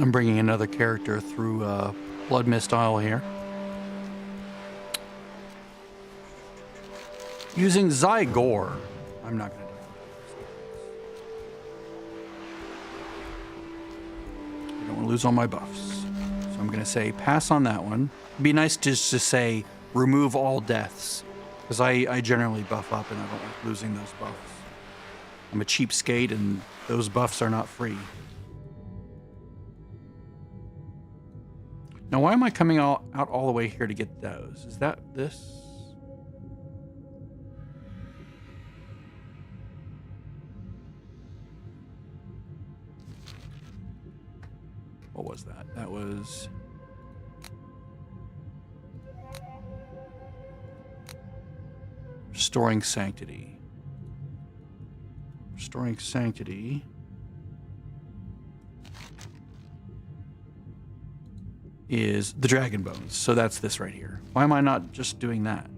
I'm bringing another character through Blood Mist Isle here. Using Zygor. I'm not going to do it. I don't want to lose all my buffs. So I'm going to say pass on that one. It'd be nice just to say remove all deaths. Because I generally buff up and I don't like losing those buffs. I'm a cheapskate and those buffs are not free. Now, why am I coming out all the way here to get those? Is that this? What was that? That was... Restoring Sanctity. Restoring Sanctity... is the Dragon Bones. So that's this right here. Why am I not just doing that?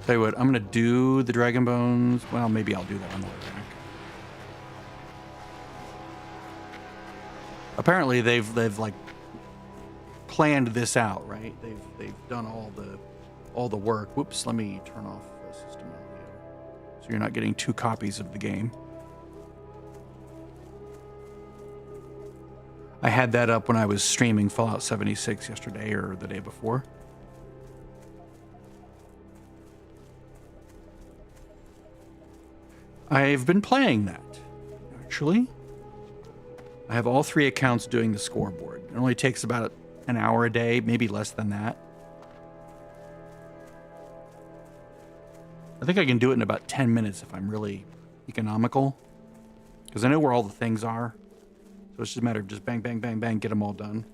Tell you what, I'm gonna do the Dragon Bones. Well, maybe I'll do that on the way back. Apparently they've like planned this out, right? They've done all the work. Whoops, let me turn off the system audio. So you're not getting two copies of the game. I had that up when I was streaming Fallout 76 yesterday or the day before. I've been playing that, actually. I have all 3 accounts doing the scoreboard. It only takes about an hour a day, maybe less than that. I think I can do it in about 10 minutes if I'm really economical. Because I know where all the things are. So it's just a matter of just bang, bang, bang, bang, get them all done.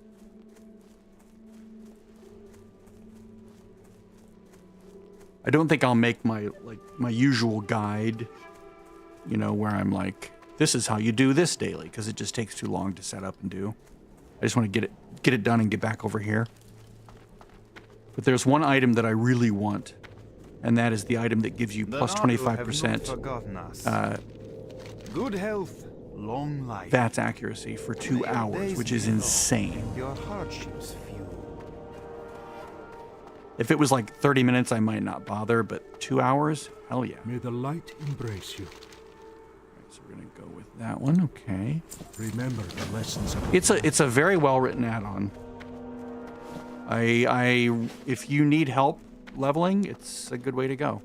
I don't think I'll make my usual guide, you know, where I'm like, this is how you do this daily, because it just takes too long to set up and do. I just want to get it done and get back over here. But there's one item that I really want, and that is the item that gives you plus 25% good health. Long life. VATS accuracy for 2 hours, which is insane. Your hardships few. If it was like 30 minutes, I might not bother, but 2 hours? Hell yeah. May the light embrace you. Right, so we're gonna go with that one, okay. Remember the lessons of It's a very well written add-on. If you need help leveling, it's a good way to go.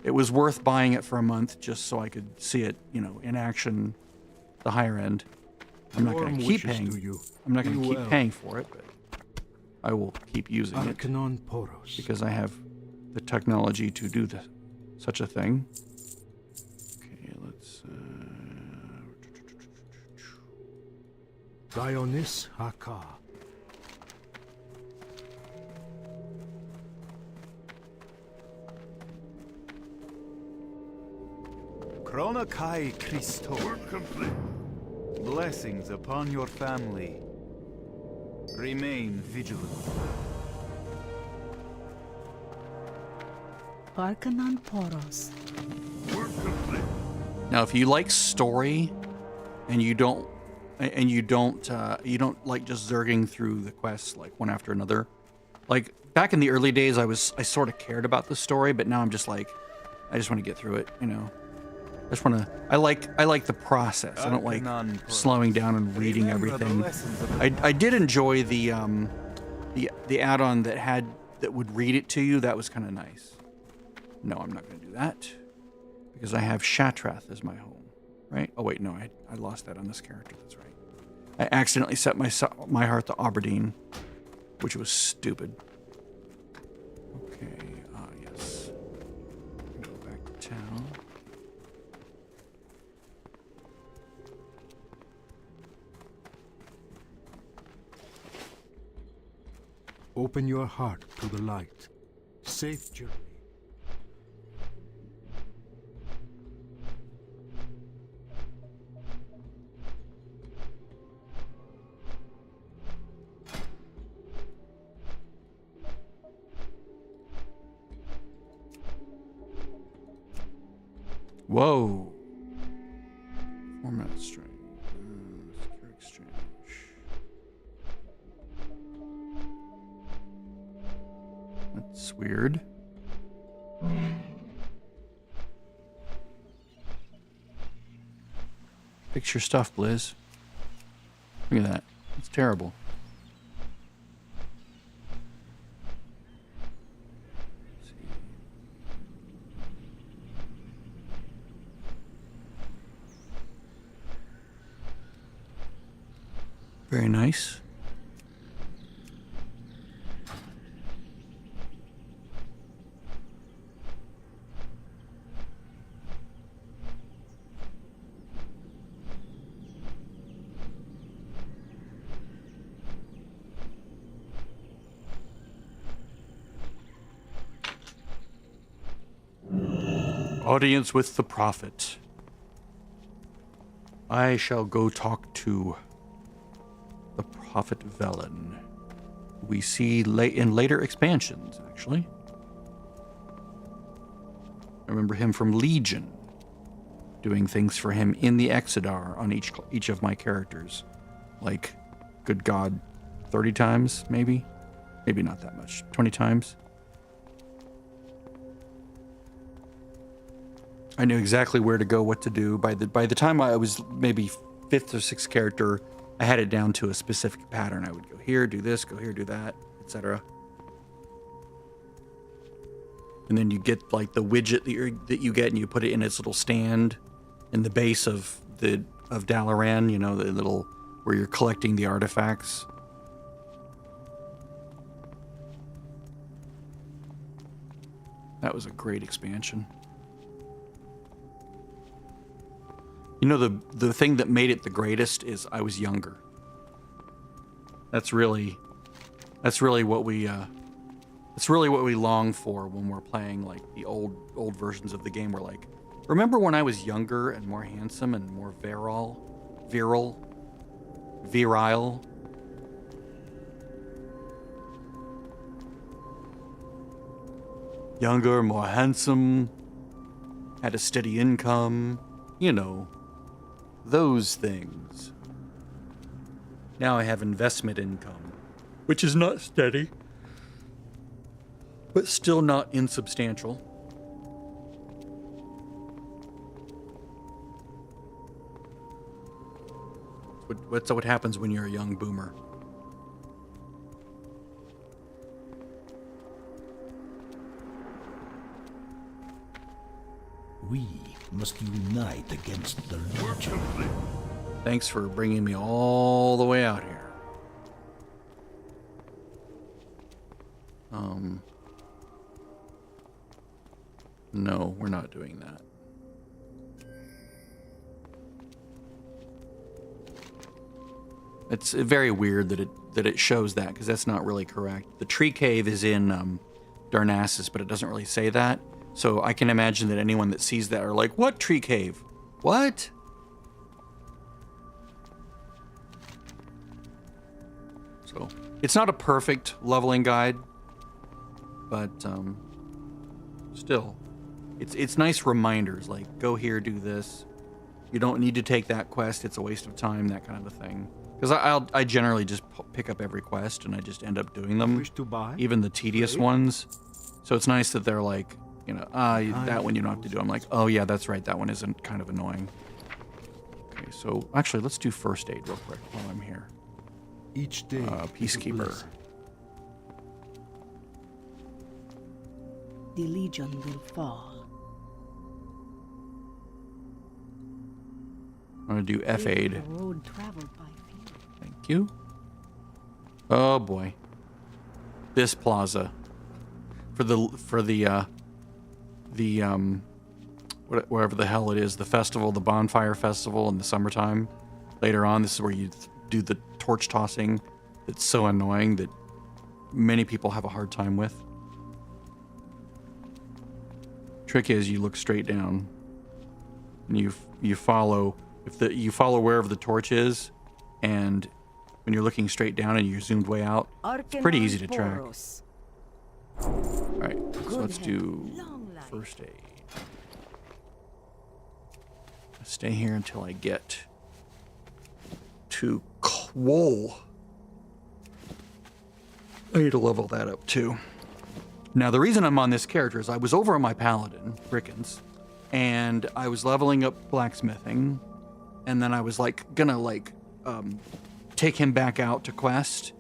It was worth buying it for a month just so I could see it, you know, in action, the higher end. I'm not going to keep paying. I'm not going to keep paying for it, but I will keep using it because I have the technology to do such a thing. Okay, let's. Dionis Haka. Chronokai Christo. Work complete. Blessings upon your family. Remain vigilant. Barkanan Poros. Work complete. Now, if you like story, and you don't like just zerging through the quests like one after another, like back in the early days, I sort of cared about the story, but now I'm just like, I just want to get through it, you know. I like the process. I don't like slowing down and reading everything. I did enjoy the add-on that would read it to you. That was kind of nice. No, I'm not going to do that because I have Shatrath as my home, right? Oh wait, no, I lost that on this character. That's right. I accidentally set my heart to Aberdeen, which was stupid. Okay, yes. Go back to town. Open your heart to the light. Safe journey. Whoa. Format string. Secure exchange. That's weird. Fix your stuff, Blizz. Look at that. It's terrible. Let's see. Very nice. Audience with the prophet. I shall go talk to the prophet Velen. We see in later expansions, actually. I remember him from Legion, doing things for him in the Exodar on each of my characters. Like, good God, 30 times, maybe? Maybe not that much. 20 times? I knew exactly where to go, what to do. By the time I was maybe 5th or 6th character, I had it down to a specific pattern. I would go here, do this, go here, do that, etc. And then you get like the widget that you get, and you put it in its little stand in the base of Dalaran. You know, the little where you're collecting the artifacts. That was a great expansion. You know, the thing that made it the greatest is I was younger. That's really what we long for when we're playing like the old versions of the game. We're like, remember when I was younger and more handsome and more virile? Younger, more handsome, had a steady income, you know. Those things. Now I have investment income, which is not steady, but still not insubstantial. What's what happens when you're a young boomer? We must unite against the Legion. Thanks for bringing me all the way out here. No, we're not doing that. It's very weird that it shows that, because that's not really correct. The tree cave is in Darnassus, but it doesn't really say that. So I can imagine that anyone that sees that are like, what tree cave? What? So it's not a perfect leveling guide, but still, it's nice reminders, like go here, do this. You don't need to take that quest. It's a waste of time, that kind of a thing. Because I generally just pick up every quest and I just end up doing them, Wish to buy? even the tedious ones. So it's nice that they're like, you know, that one you don't have to do. I'm like, oh yeah, that's right. That one isn't kind of annoying. Okay, so actually, let's do first aid real quick while I'm here. Each day, Peacekeeper. The Legion will fall. I'm gonna do F aid. The road traveled by feet. Thank you. Oh boy, this plaza for the whatever the hell it is, the festival, the bonfire festival in the summertime. Later on, this is where you do the torch tossing. It's so annoying that many people have a hard time with. Trick is you look straight down and you follow you follow wherever the torch is, and when you're looking straight down and you're zoomed way out, it's pretty easy to track. All right, so let's do first aid. stay here until I get to Quoll. I need to level that up too. Now, the reason I'm on this character is I was over on my paladin, Rickens, and I was leveling up blacksmithing, and then I was like gonna like take him back out to quest,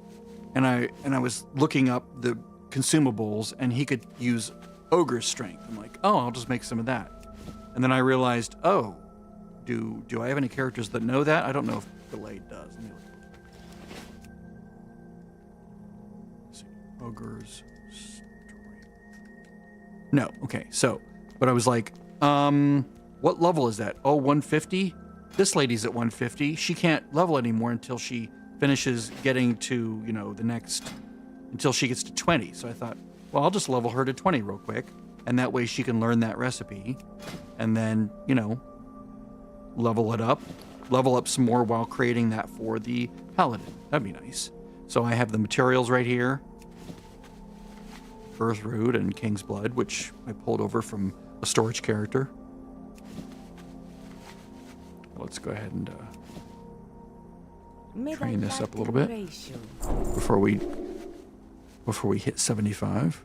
and I was looking up the consumables, and he could use ogre's strength. I'm like, oh, I'll just make some of that. And then I realized, oh, do I have any characters that know that? I don't know if Delayed does. Let me look. Let's see. Ogre's strength. No, okay, so, but I was like, what level is that? Oh, 150? This lady's at 150. She can't level anymore until she finishes getting to, you know, the next, until she gets to 20. So I thought, well, I'll just level her to 20 real quick. And that way she can learn that recipe. And then, you know, level up some more while creating that for the paladin. That'd be nice. So I have the materials right here. Earth Root and King's Blood, which I pulled over from a storage character. Let's go ahead and train this up a little bit before we hit 75.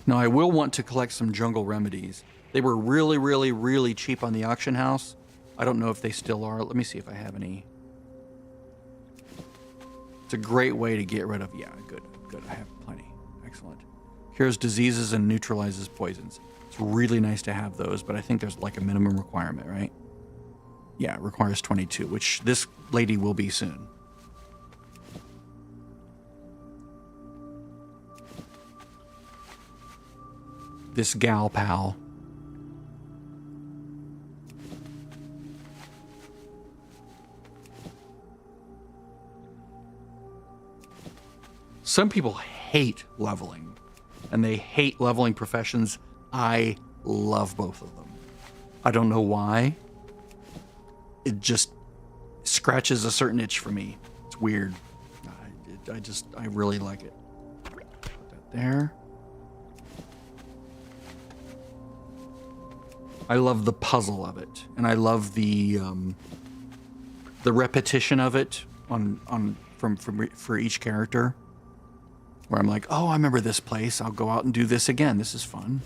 Now I will want to collect some jungle remedies. They were really, really, really cheap on the auction house. I don't know if they still are. Let me see if I have any. It's a great way to get rid of, yeah, good, I have plenty. Excellent. Cures diseases and neutralizes poisons. It's really nice to have those, but I think there's like a minimum requirement, right? Yeah, it requires 22, which this lady will be soon. This gal pal. Some people hate leveling, and they hate leveling professions. I love both of them. I don't know why. It just scratches a certain itch for me. It's weird. I really like it. Put that there. I love the puzzle of it, and I love the repetition of it for each character. Where I'm like, oh, I remember this place. I'll go out and do this again. This is fun.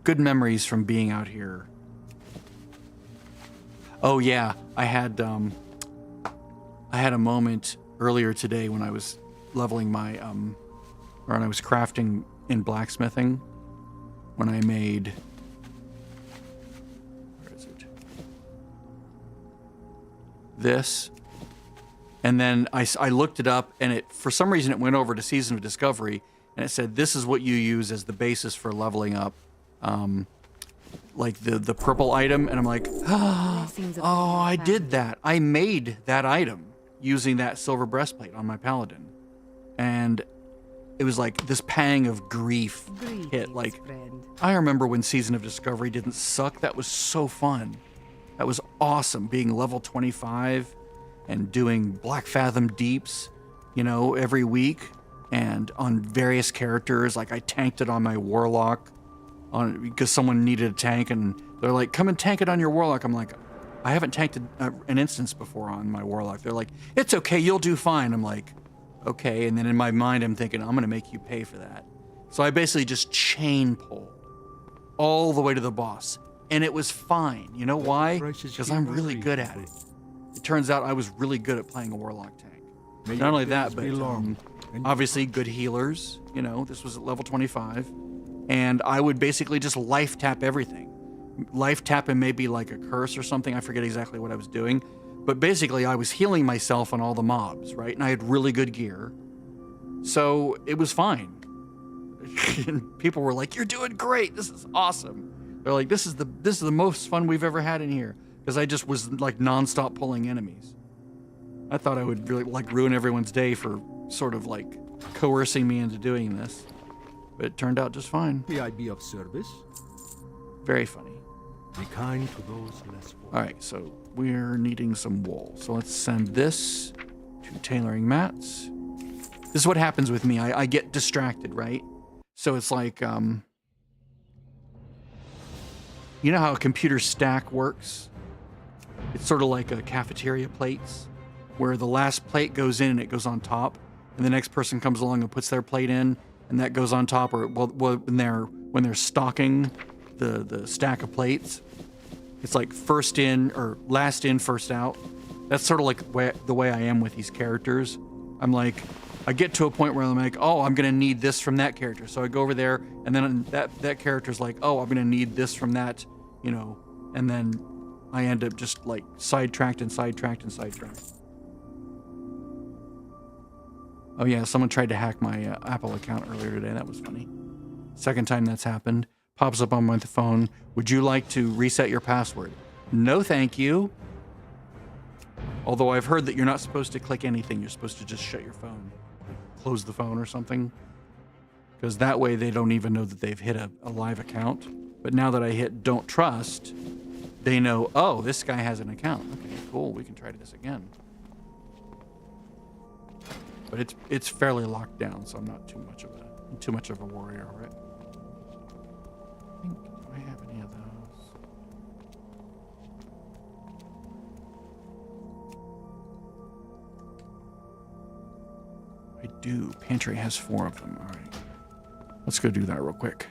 Good memories from being out here. Oh yeah, I had a moment earlier today when I was leveling my or when I was crafting in blacksmithing, when I made, where is it? This. And then I looked it up, and it, for some reason, it went over to Season of Discovery, and it said, this is what you use as the basis for leveling up, like the purple item. And I'm like, oh, I did that. I made that item using that silver breastplate on my paladin. And it was like this pang of grief hit. Like, I remember when Season of Discovery didn't suck. That was so fun. That was awesome, being level 25. And doing Black Fathom Deeps, you know, every week, and on various characters. Like I tanked it on my Warlock, because someone needed a tank, and they're like, "Come and tank it on your Warlock." I'm like, "I haven't tanked an instance before on my Warlock." They're like, "It's okay, you'll do fine." I'm like, "Okay," and then in my mind, I'm thinking, "I'm gonna make you pay for that." So I basically just chain pulled all the way to the boss, and it was fine. You know why? Because I'm really good at it. It turns out I was really good at playing a Warlock tank. Not only that, but obviously good healers. You know, this was at level 25. And I would basically just life tap everything. Life tap and maybe like a curse or something. I forget exactly what I was doing. But basically I was healing myself on all the mobs, right? And I had really good gear. So it was fine. And people were like, "You're doing great. This is awesome." They're like, this is the most fun we've ever had in here. Because I just was like nonstop pulling enemies. I thought I would really like ruin everyone's day for sort of like coercing me into doing this. But it turned out just fine. May I be of service? Very funny. Be kind to those less fortunate. Alright, so we're needing some wool. So let's send this to tailoring mats. This is what happens with me. I get distracted, right? So it's like, you know how a computer stack works? It's sort of like a cafeteria plates, where the last plate goes in and it goes on top, and the next person comes along and puts their plate in, and that goes on top. Or well when they're stocking the stack of plates, it's like first in or last in, first out. That's sort of like the way I am with these characters. I'm like, I get to a point where I'm like, oh, I'm gonna need this from that character, so I go over there, and then that character's like, oh, I'm gonna need this from that, you know, and then I end up just like sidetracked and sidetracked and sidetracked. Oh yeah, someone tried to hack my Apple account earlier today. That was funny. Second time that's happened. Pops up on my phone. Would you like to reset your password? No, thank you. Although I've heard that you're not supposed to click anything. You're supposed to just shut your phone. Close the phone or something. Because that way they don't even know that they've hit a live account. But now that I hit don't trust, they know, oh, this guy has an account. Okay, cool. We can try this again. But it's fairly locked down, so I'm not too much of a warrior, right? I think, do I have any of those? I do. Pantry has 4 of them. All right. Let's go do that real quick.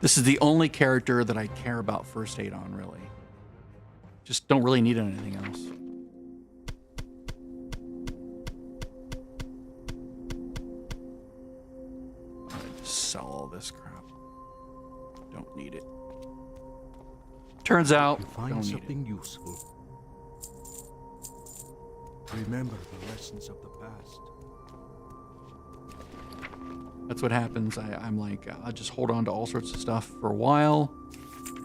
This is the only character that I care about first aid on, really. Just don't really need anything else. I'll just sell all this crap. Don't need it. Turns out, Find don't need something useful. Remember the lessons of the past. That's what happens. I'm like, I'll just hold on to all sorts of stuff for a while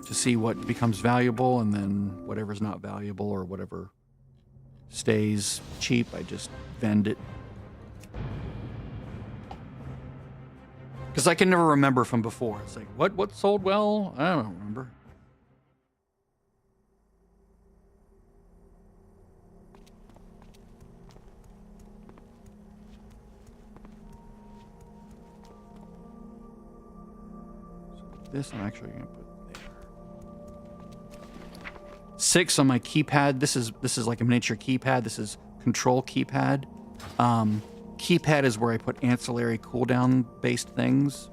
to see what becomes valuable, and then whatever's not valuable or whatever stays cheap, I just vend it. Because I can never remember from before. It's like, what sold well? I don't remember. This I'm actually gonna put there. 6 on my keypad. This is like a miniature keypad. This is control keypad. Keypad is where I put ancillary cooldown based things.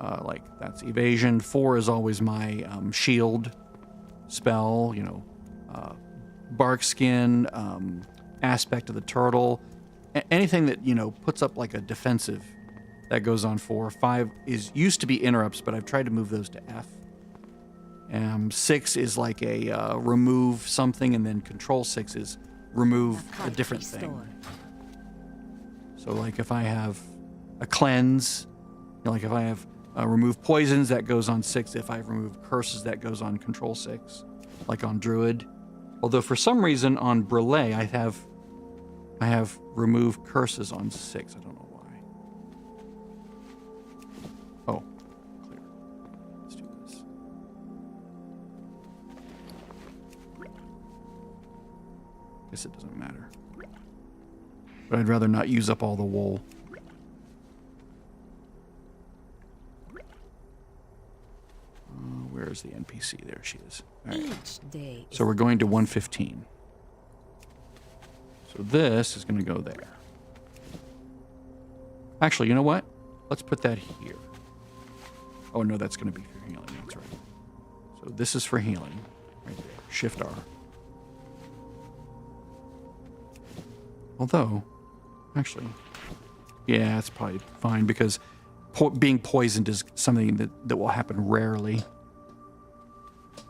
Like that's evasion. 4 is always my shield spell. You know, bark skin, aspect of the turtle, anything that puts up like a defensive. That goes on 4. 5 used to be interrupts, but I've tried to move those to F. 6 is like a remove something, and then control 6 is remove a different thing. So like if I have a cleanse, like if I have remove poisons, that goes on 6. If I remove curses, that goes on control 6, like on druid. Although for some reason on Britche, I have remove curses on 6. I don't know. Oh, clear. Let's do this. Guess it doesn't matter. But I'd rather not use up all the wool. Where's the NPC? There she is. All right. Each day. So we're going to 115. So this is going to go there. Actually, you know what? Let's put that here. Oh, no, that's going to be for healing. That's right. So this is for healing. Right there. Shift R. Although, actually, yeah, it's probably fine because being poisoned is something that will happen rarely.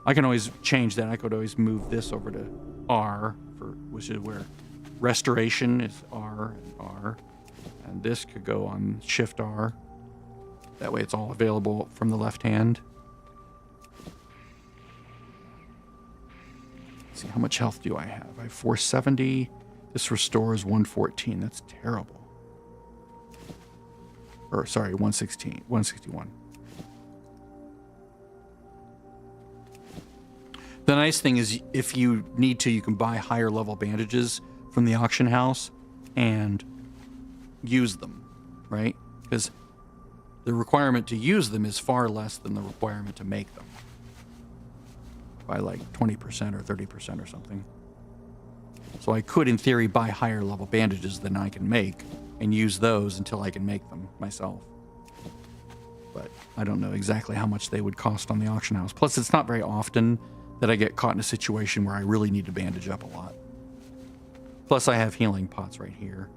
I can always change that. I could always move this over to R, which is where restoration is R and R. And this could go on Shift R. That way it's all available from the left hand. Let's see, how much health do I have? I have 470. This restores 114. That's terrible. Or, sorry, 161. The nice thing is if you need to, you can buy higher level bandages from the auction house and use them, right? Because the requirement to use them is far less than the requirement to make them. By like 20% or 30% or something. So I could, in theory, buy higher level bandages than I can make and use those until I can make them myself. But I don't know exactly how much they would cost on the auction house. Plus, it's not very often that I get caught in a situation where I really need to bandage up a lot. Plus, I have healing pots right here,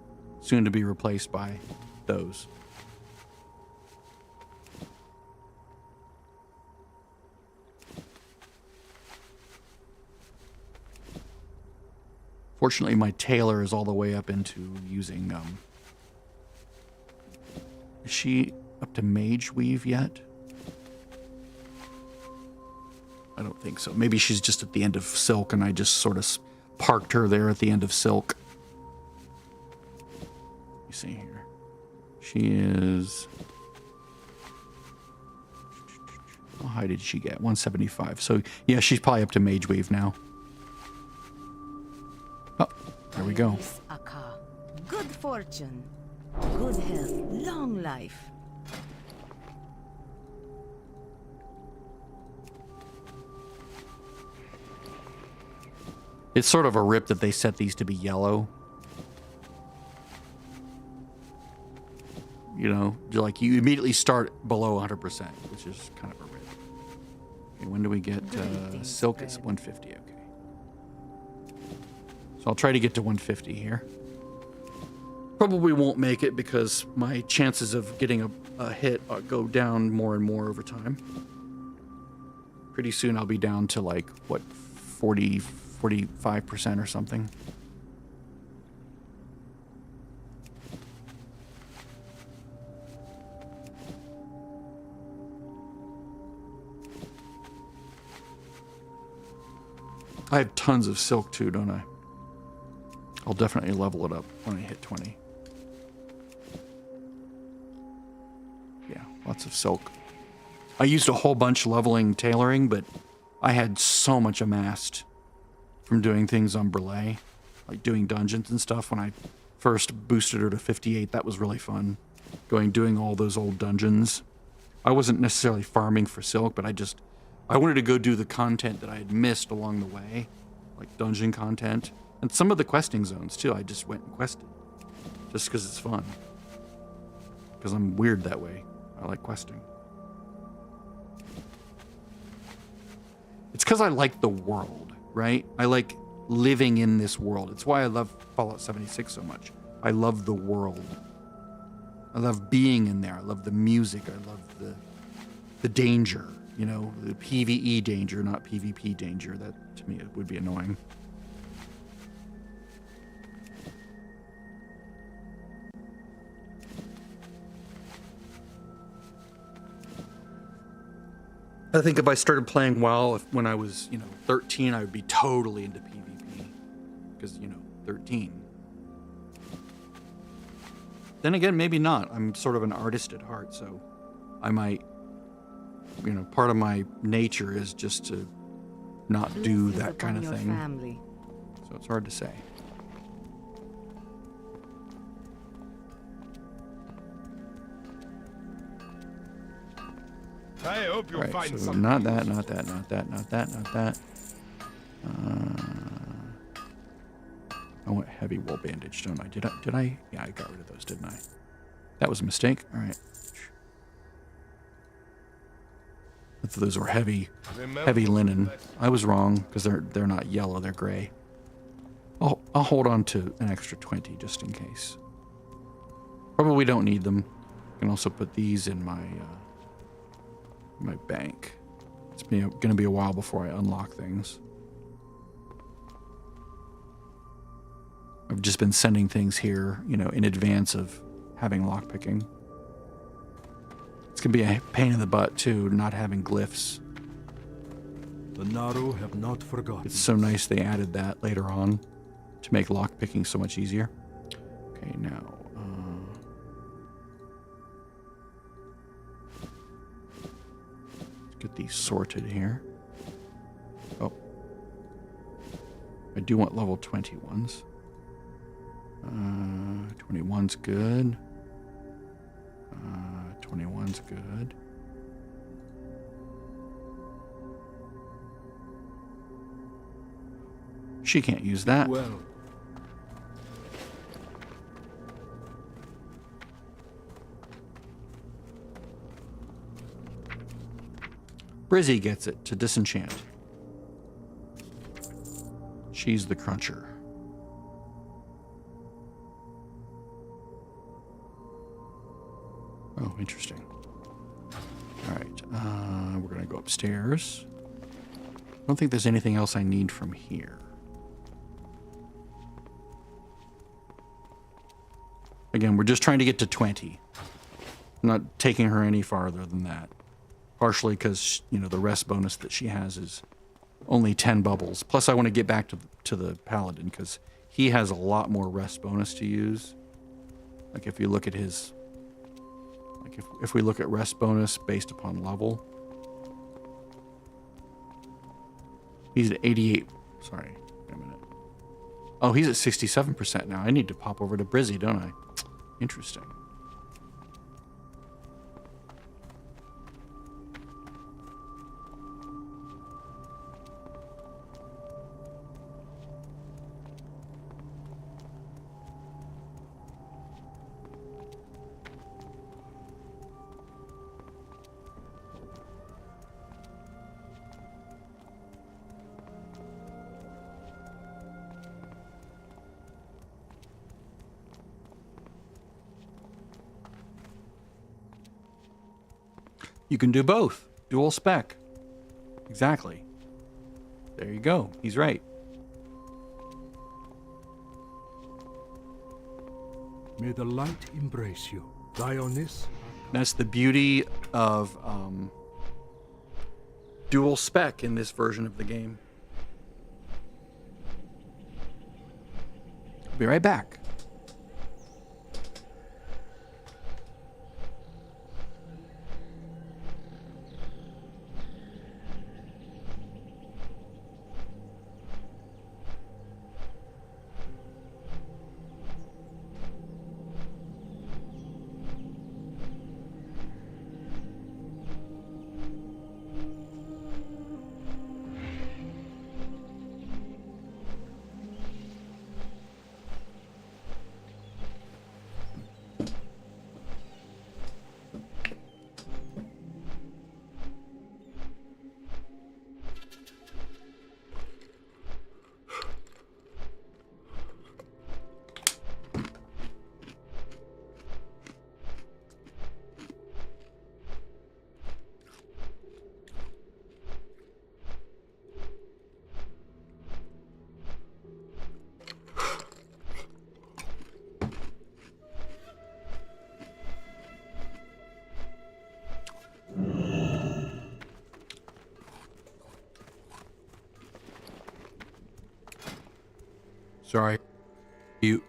soon to be replaced by those. Fortunately, my tailor is all the way up into using, is she up to mage weave yet? I don't think so. Maybe she's just at the end of silk and I just sort of parked her there at the end of silk. You see here. She is... How high did she get? 175. So, yeah, she's probably up to mage weave now. Oh, there we go. Good fortune, good health, long life. It's sort of a rip that they set these to be yellow. You know, like you immediately start below 100%, which is kind of a rip. Okay, when do we get silk? It's 150. Okay. So I'll try to get to 150 here. Probably won't make it because my chances of getting a hit go down more and more over time. Pretty soon I'll be down to like, what, 45% or something. I have tons of silk too, don't I? I'll definitely level it up when I hit 20. Yeah, lots of silk. I used a whole bunch leveling tailoring, but I had so much amassed from doing things on Britche, like doing dungeons and stuff. When I first boosted her to 58, that was really fun. Doing all those old dungeons. I wasn't necessarily farming for silk, but I wanted to go do the content that I had missed along the way, like dungeon content. And some of the questing zones, too, I just went and quested. Just because it's fun. Because I'm weird that way. I like questing. It's because I like the world, right? I like living in this world. It's why I love Fallout 76 so much. I love the world. I love being in there. I love the music. I love the danger, you know, the PvE danger, not PvP danger. That, to me, it would be annoying. I think if I started playing WoW when I was, 13, I would be totally into PvP. Because, 13. Then again, maybe not. I'm sort of an artist at heart, so I might, part of my nature is just to not do that kind of thing. Family. So it's hard to say. I hope you'll find So something. not that, not that, not that, not that, not that. I want heavy wool bandage, don't I? Did I? Yeah, I got rid of those, didn't I? That was a mistake. All right. I thought those were heavy linen. I was wrong because they're not yellow, they're gray. I'll hold on to an extra 20 just in case. Probably don't need them. I can also put these in my bank. It's going to be a while before I unlock things. I've just been sending things here, in advance of having lockpicking. It's going to be a pain in the butt, too, not having glyphs. The Naru have not forgotten. It's so nice they added that later on to make lockpicking so much easier. Okay, now... let's get these sorted here. Oh. I do want level 20 ones. 21's good. 21's good. She can't use that. Well, Brizzy gets it to disenchant. She's the cruncher. Oh, interesting. All right, we're gonna go upstairs. I don't think there's anything else I need from here. Again, we're just trying to get to 20. I'm not taking her any farther than that. Partially because, you know, the rest bonus that she has is only 10 bubbles. Plus, I want to get back to the paladin because he has a lot more rest bonus to use. Like if you look at his, like if we look at rest bonus based upon level, he's at 88. Sorry, wait a minute. Oh, he's at 67% now. I need to pop over to Brizzy, don't I? Interesting. You can do both. Dual spec. Exactly. There you go. He's right. may the light embrace you. Lie on this. That's the beauty of dual spec in this version of the game. Be right back. Sorry. I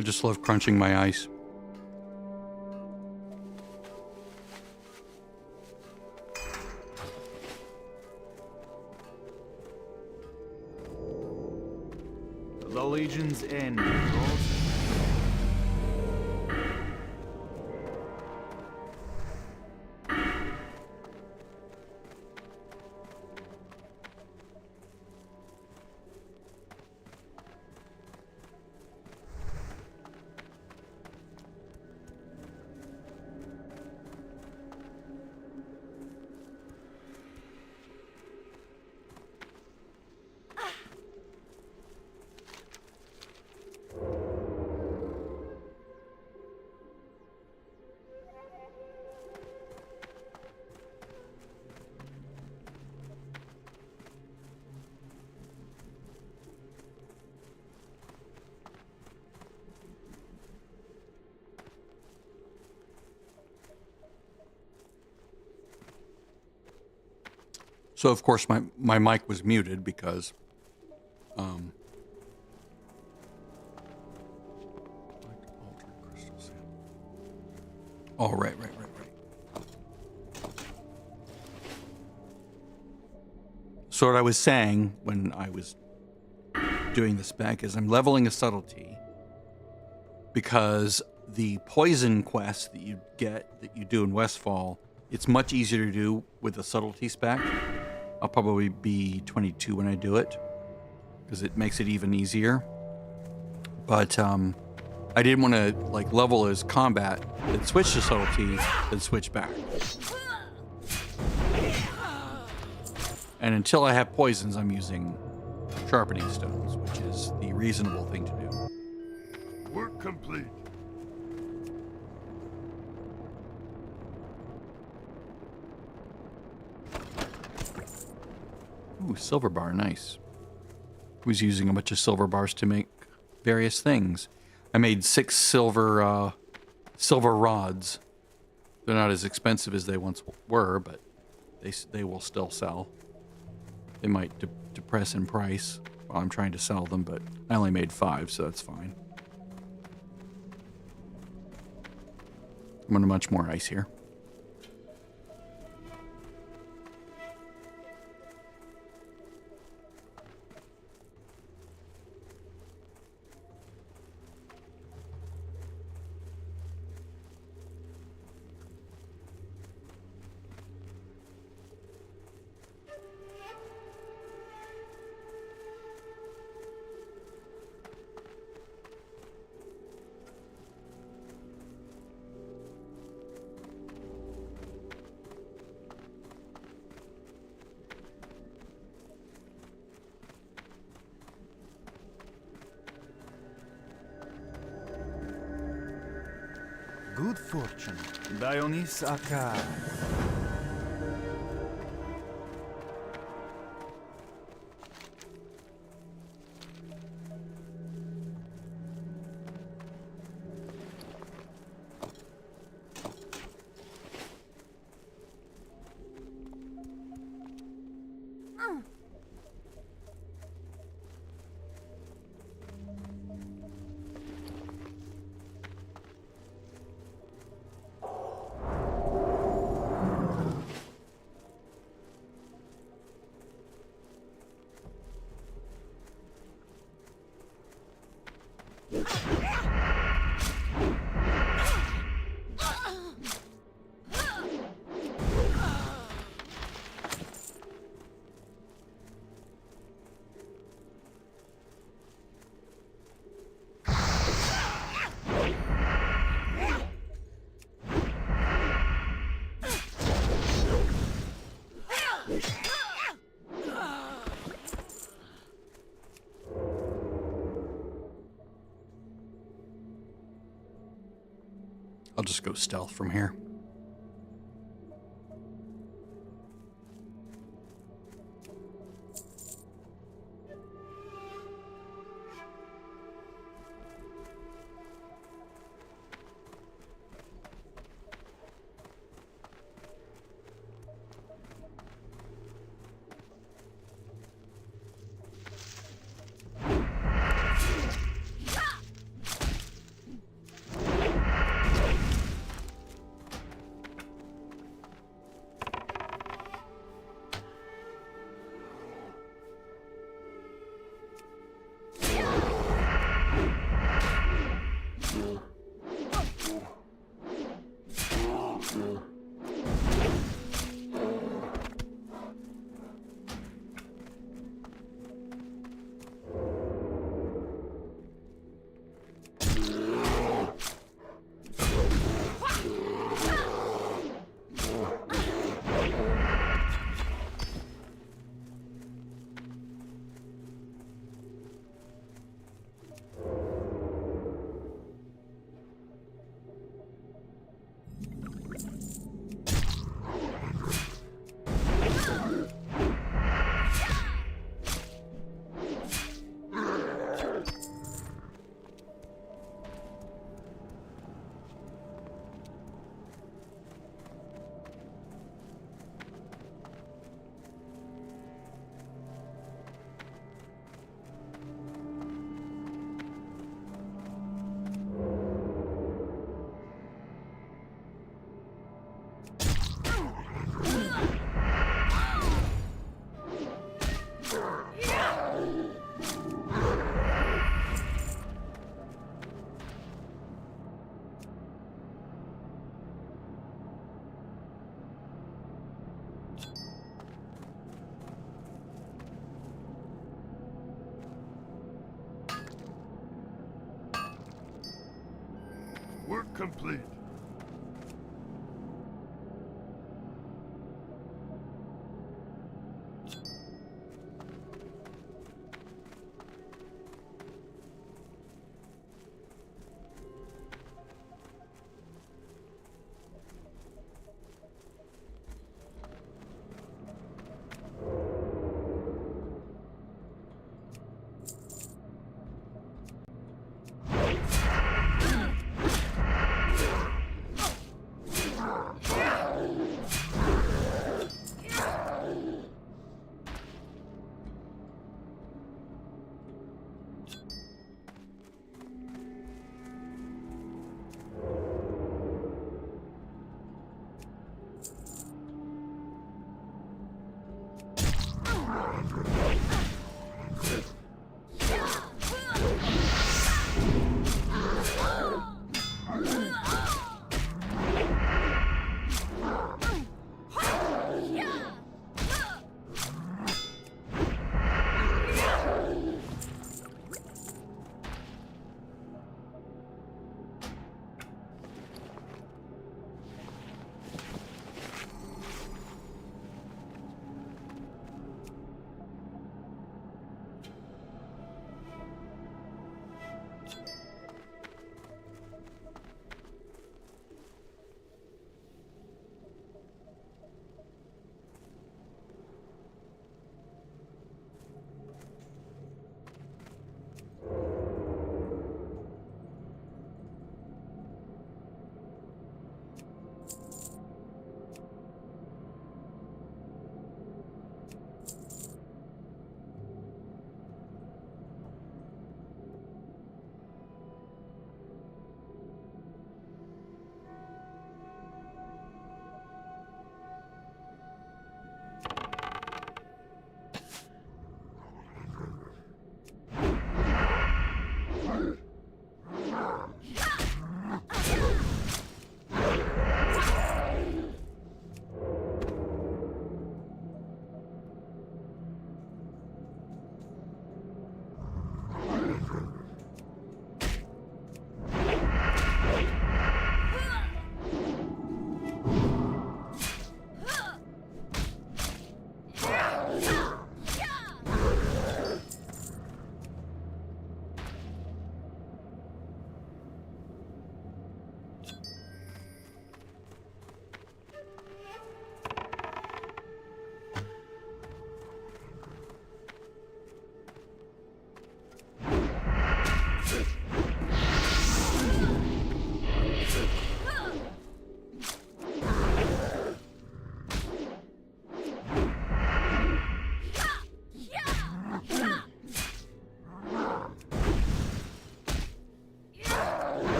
just love crunching my ice. The Legion's end draws. So of course my mic was muted because oh right. So what I was saying when I was doing this back is I'm leveling a subtlety because the poison quest that you do in Westfall, it's much easier to do with a subtlety spec. I'll probably be 22 when I do it because it makes it even easier. But I didn't want to like level as combat, then switch to subtlety, then switch back. And until I have poisons, I'm using sharpening stones, which is the reasonable thing to do. Work complete. Ooh, silver bar, nice. I was using a bunch of silver bars to make various things. I made 6 silver rods. They're not as expensive as they once were, but they will still sell. They might depress in price while I'm trying to sell them, but I only made 5, so that's fine. I'm gonna much more ice here. Good fortune. Dionys Akar. I'll just go stealth from here. complete.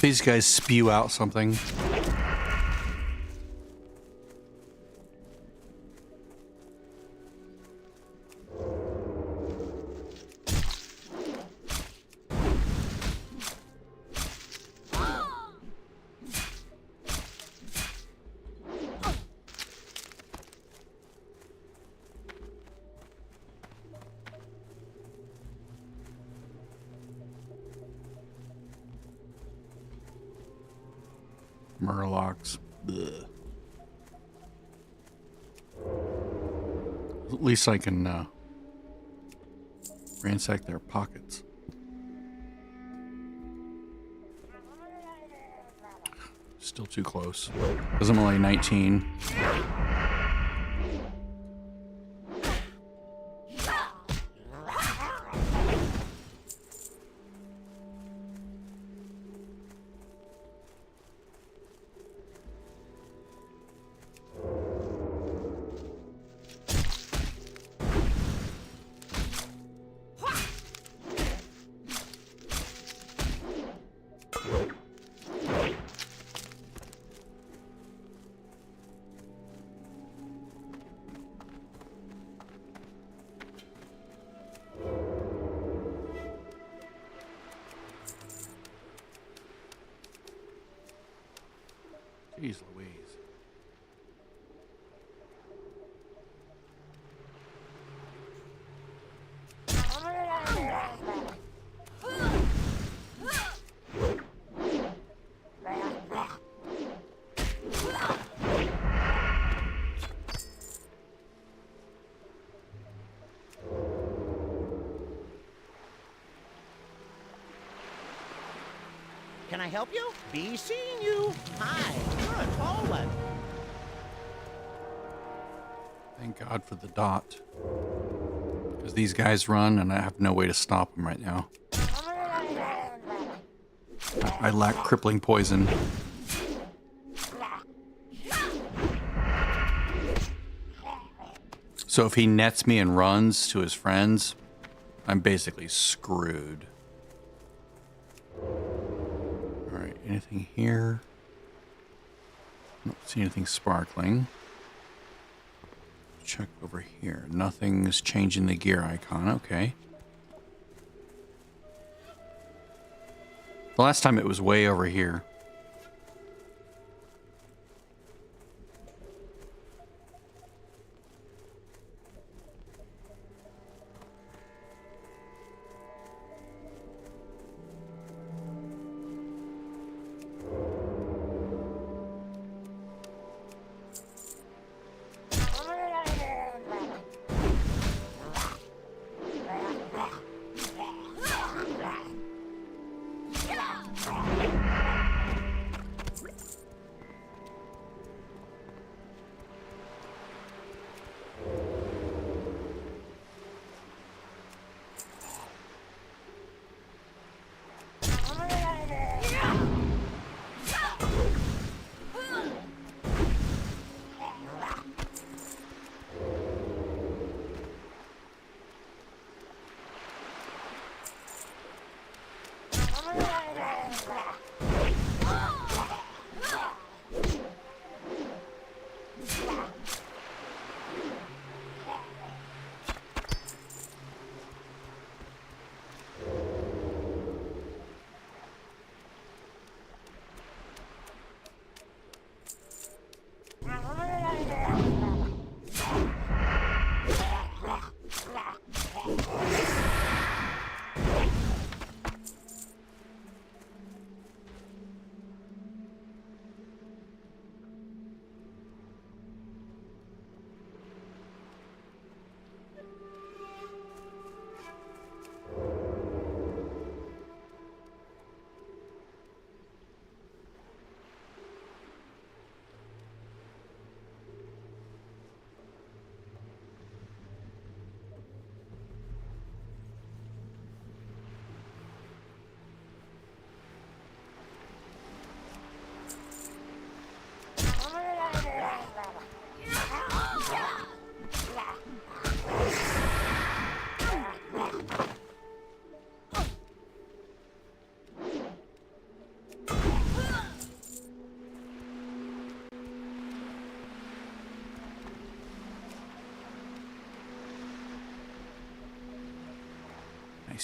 these guys spew out something. Murlocs. Ugh. At least I can ransack their pockets. Still too close. Because I'm only 19. Jeez Louise. Can I help you? Be seeing you. Hi, you're a tall one. Thank God for the dot. Because these guys run and I have no way to stop them right now. I lack crippling poison. So if he nets me and runs to his friends, I'm basically screwed. Alright, anything here? Don't see anything sparkling. Check over here. Nothing's changing the gear icon. Okay. The last time it was way over here.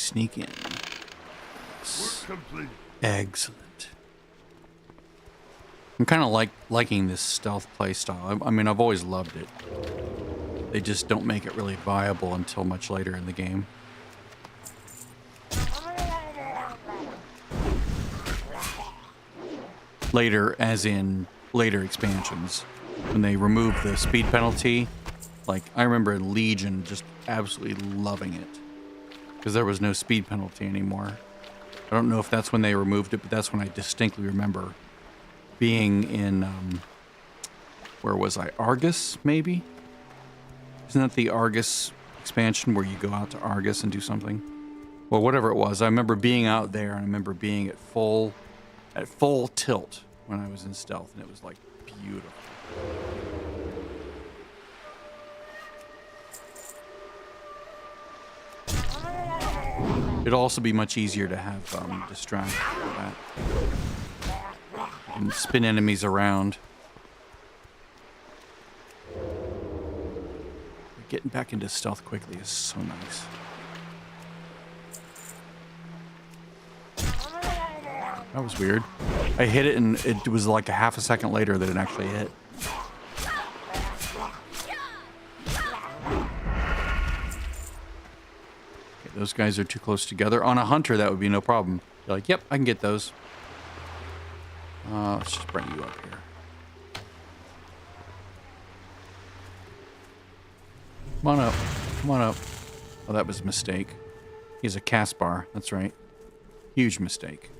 sneak in. Excellent. I'm kind of liking this stealth playstyle. I mean, I've always loved it. They just don't make it really viable until much later in the game. Later, as in later expansions. When they remove the speed penalty, like, I remember in Legion just absolutely loving it. Because there was no speed penalty anymore. I don't know if that's when they removed it, but that's when I distinctly remember being in, where was I? Argus, maybe? Isn't that the Argus expansion where you go out to Argus and do something? Well, whatever it was, I remember being out there, and I remember being at full tilt when I was in stealth, and it was like beautiful. It'd also be much easier to have distract for that. And spin enemies around. Getting back into stealth quickly is so nice. That was weird. I hit it and it was like a half a second later that it actually hit. Okay, those guys are too close together. On a hunter, that would be no problem. You're like, yep, I can get those. Let's just bring you up here. Come on up. Come on up. Oh, that was a mistake. He's a cast bar. That's right. Huge mistake.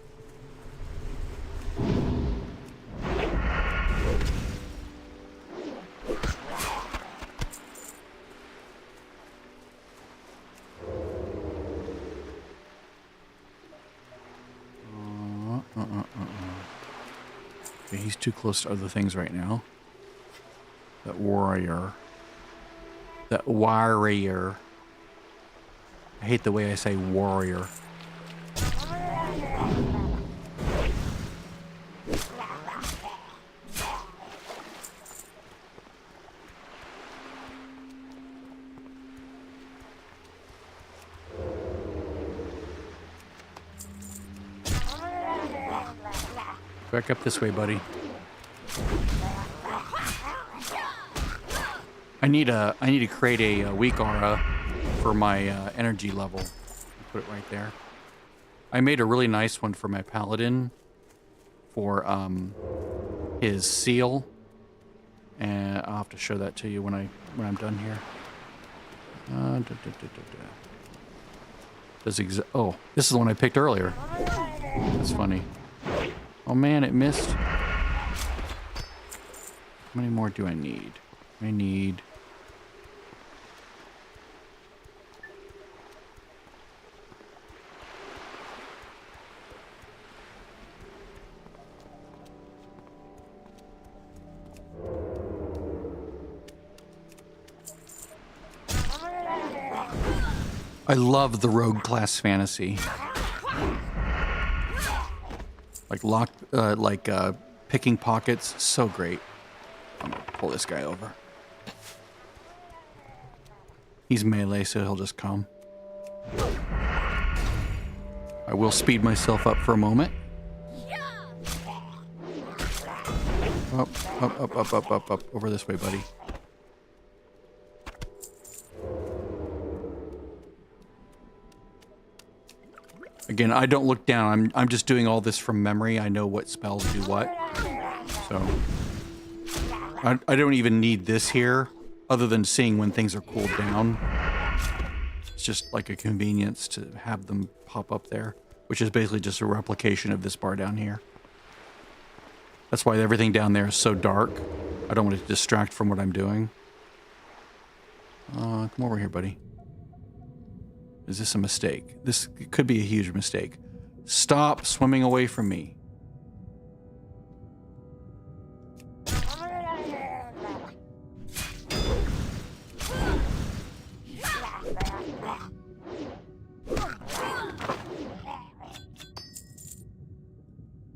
Okay, he's too close to other things right now. That warrior. That warrior. I hate the way I say warrior. Back up this way, buddy. I need to create a weak aura for my energy level. Put it right there. I made a really nice one for my paladin for his seal, and I'll have to show that to you when I'm done here. Oh, this is the one I picked earlier. That's funny. Oh man, it missed. How many more do I need? I need... I love the rogue class fantasy. Like picking pockets, so great. I'm gonna pull this guy over. He's melee, so he'll just come. I will speed myself up for a moment. Up, over this way, buddy. Again, I don't look down. I'm just doing all this from memory. I know what spells do what. So I don't even need this here, other than seeing when things are cooled down. It's just like a convenience to have them pop up there, which is basically just a replication of this bar down here. That's why everything down there is so dark. I don't want it to distract from what I'm doing. Come over here, buddy. Is this a mistake? This could be a huge mistake. Stop swimming away from me.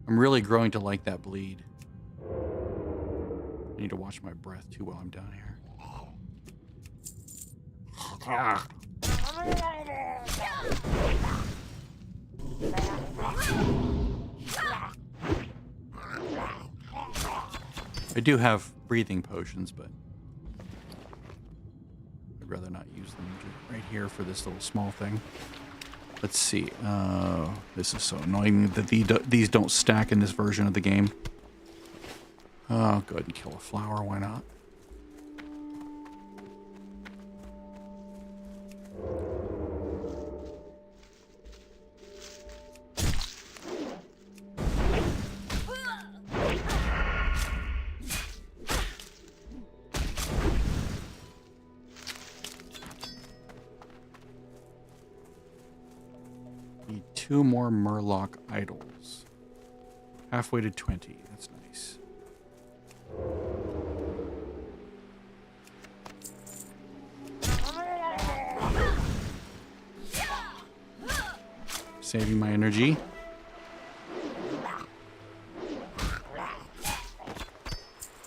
I'm really growing to like that bleed. I need to watch my breath too while I'm down here. I do have breathing potions, but I'd rather not use them right here for this little small thing. Let's see. This is so annoying that these don't stack in this version of the game. Oh, go ahead and kill a flower. Why not? Need 2 more Murloc idols. Halfway to 20. That's nice. Saving my energy.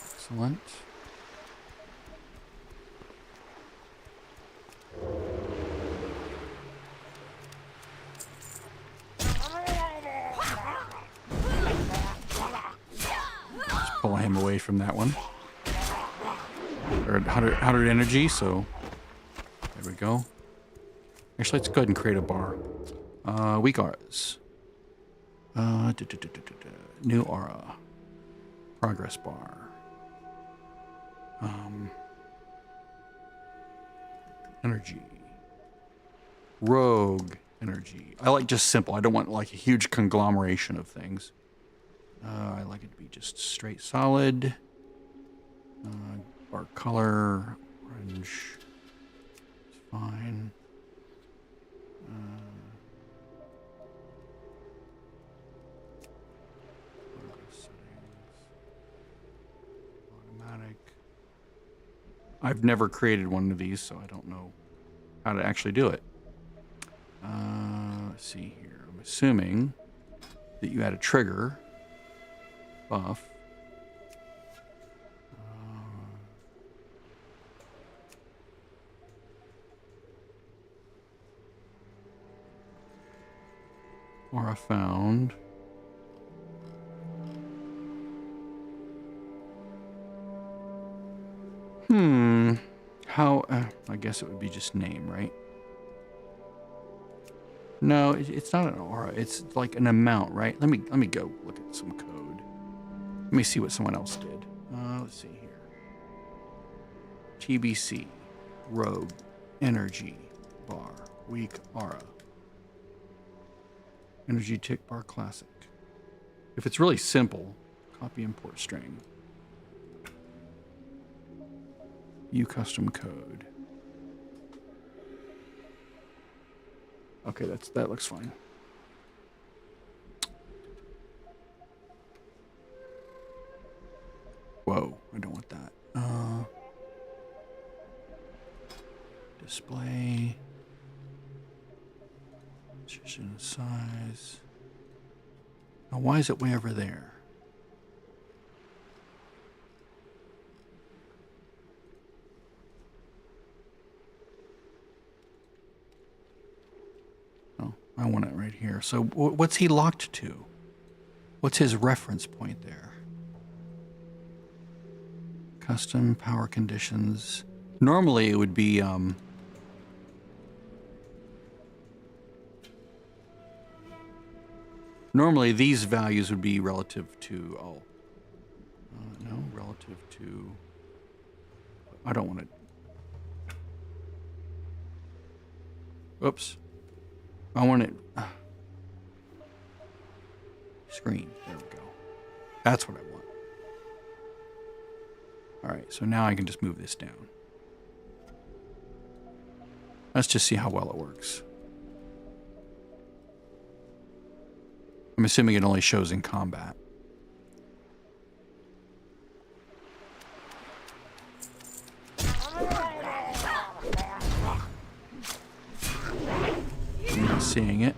Excellent. Just pull him away from that one. Or 100 energy, so there we go. Actually, let's go ahead and create a bar. Weak auras. New aura. Progress bar. Energy. Rogue energy. I like just simple. I don't want like a huge conglomeration of things. I like it to be just straight solid. Bar color. Orange. It's fine. Automatic. I've never created one of these, so I don't know how to actually do it. Let's see here. I'm assuming that you add a trigger buff. Aura found. How? I guess it would be just name, right? No, it's not an aura. It's like an amount, right? Let me go look at some code. Let me see what someone else did. Let's see here. TBC, rogue, energy, bar, weak aura. Energy tick bar classic. If it's really simple, copy import string. View custom code. Okay, that looks fine. Whoa, I don't want that. Display. Position size. Now, why is it way over there? Oh, I want it right here. So what's he locked to? What's his reference point there? Custom power conditions. Normally it would be normally these values would be relative to no, relative to, I don't want it. Oops. I want it screen. There we go. That's what I want. All right, so now I can just move this down. Let's just see how well it works. I'm assuming it only shows in combat. I'm not seeing it.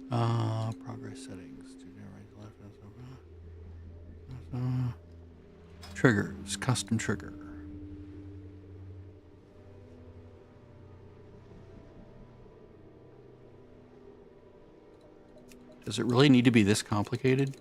Progress settings. Triggers, custom trigger. Does it really need to be this complicated?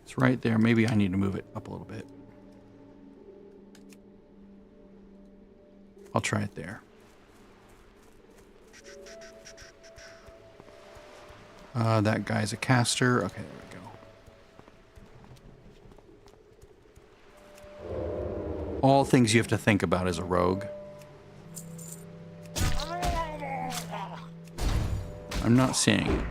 It's right there. Maybe I need to move it up a little bit. I'll try it there. That guy's a caster. Okay, there we go. All things you have to think about as a rogue. I'm not seeing it.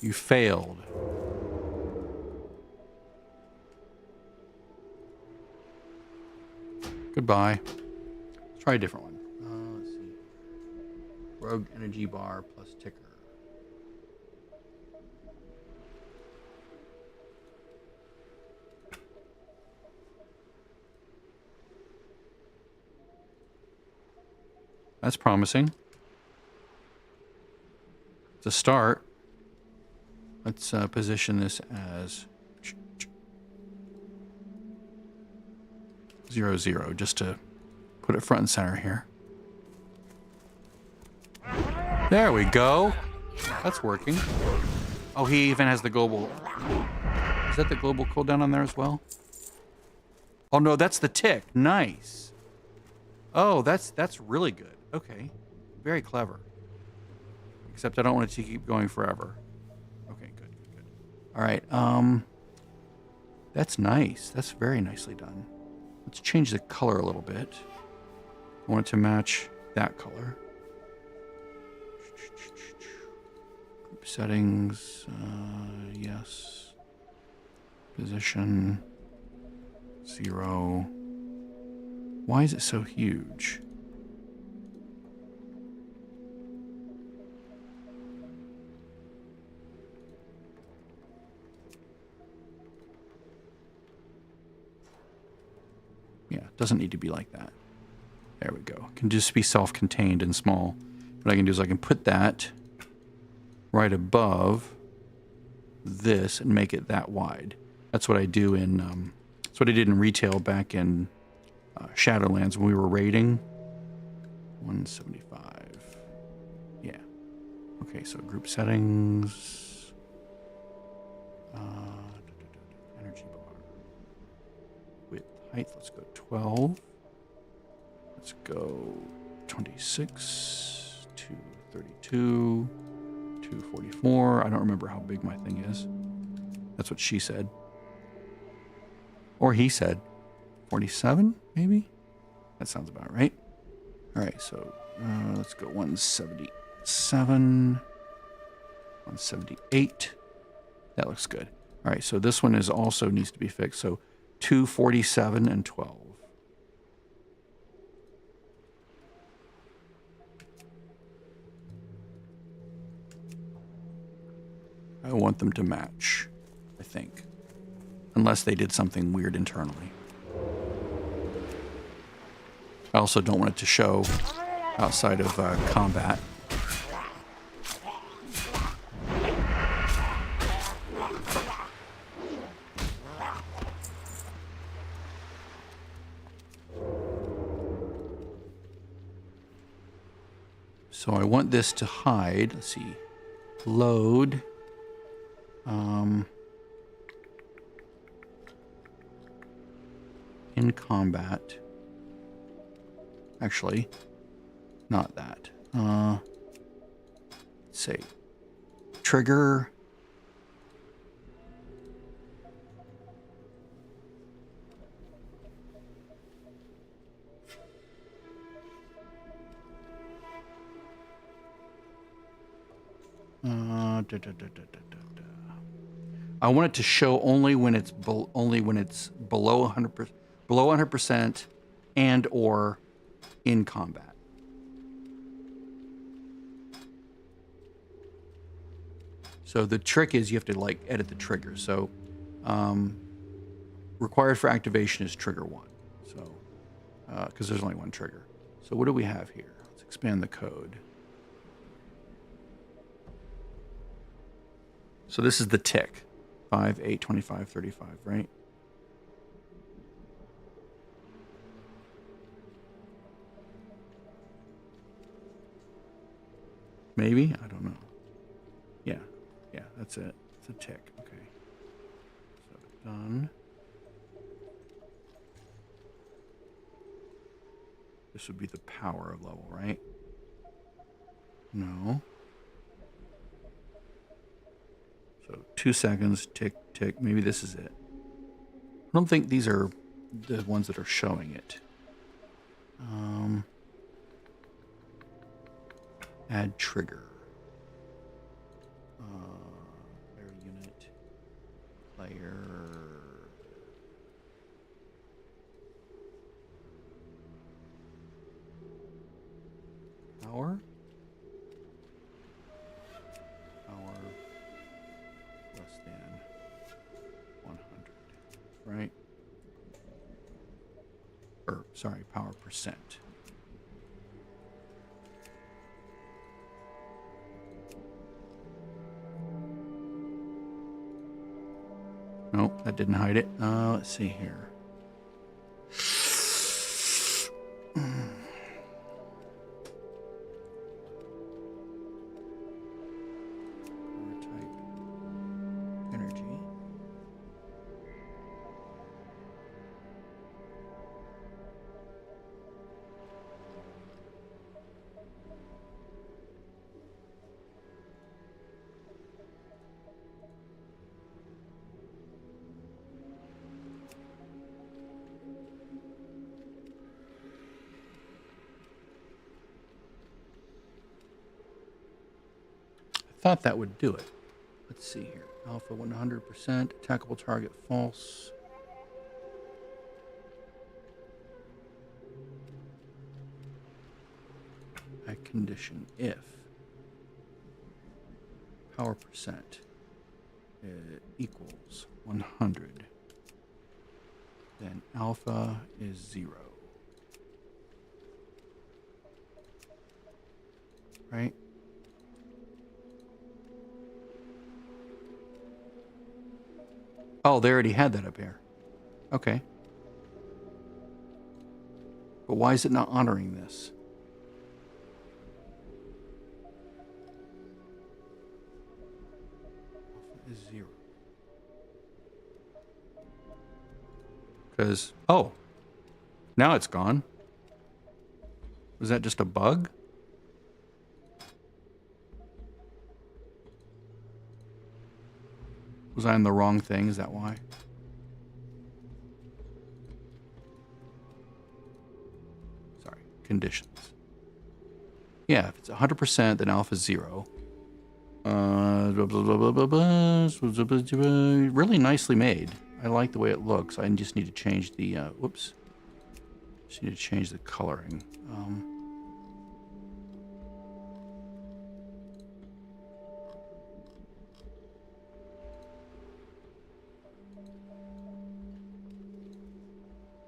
You failed. Goodbye. Let's try a different one. Let's see. Rogue energy bar plus ticker. That's promising. To start, let's position this as 0, 0, just to put it front and center here. There we go. That's working. Oh, he even has the global. Is that the global cooldown on there as well? Oh no, that's the tick. Nice. Oh, that's really good. Okay, very clever. Except I don't want it to keep going forever. Okay, good, good, good. All right. That's nice. That's very nicely done. Let's change the color a little bit. I want it to match that color. Group settings, yes. Position, 0. Why is it so huge? Yeah, it doesn't need to be like that. There we go. It can just be self-contained and small. What I can do is I can put that right above this and make it that wide. That's what I do in, that's what I did in retail back in Shadowlands when we were raiding. 175. Yeah. Okay, so group settings. Energy bar. Width, height, let's go 12. Let's go 26, 232, 244. I don't remember how big my thing is. That's what she said. Or he said. 47, maybe? That sounds about right. All right, so let's go 177, 178. That looks good. All right, so this one is also needs to be fixed. So 247 and 12. I want them to match, I think. Unless they did something weird internally. I also don't want it to show outside of combat. So I want this to hide. Let's see. Load. In combat. Actually, not that. say trigger. I want it to show only when it's below 100% and or in combat. So the trick is you have to like edit the trigger. So required for activation is trigger 1. So because there's only one trigger. So what do we have here? Let's expand the code. So this is the tick. 5, 8, 25, 35, right? Maybe? I don't know. Yeah, that's it. It's a tick. Okay. So done. This would be the power level, right? No. So 2 seconds, tick, tick. Maybe this is it. I don't think these are the ones that are showing it. Add trigger. Player unit. Player. Power. Less than 100, right? Or, sorry, power percent. Nope, that didn't hide it. Let's see here. Thought that would do it. Let's see here. Alpha 100%, attackable target false. I condition if power percent equals 100, then alpha is 0. Right? Oh, they already had that up here. Okay. But why is it not honoring this? Alpha is 0. Because, oh, now it's gone. Was that just a bug? Was I on the wrong thing? Is that why? Sorry. Conditions. Yeah, if it's 100%, then alpha is 0. Really nicely made. I like the way it looks. I just need to change the, whoops. Just need to change the coloring.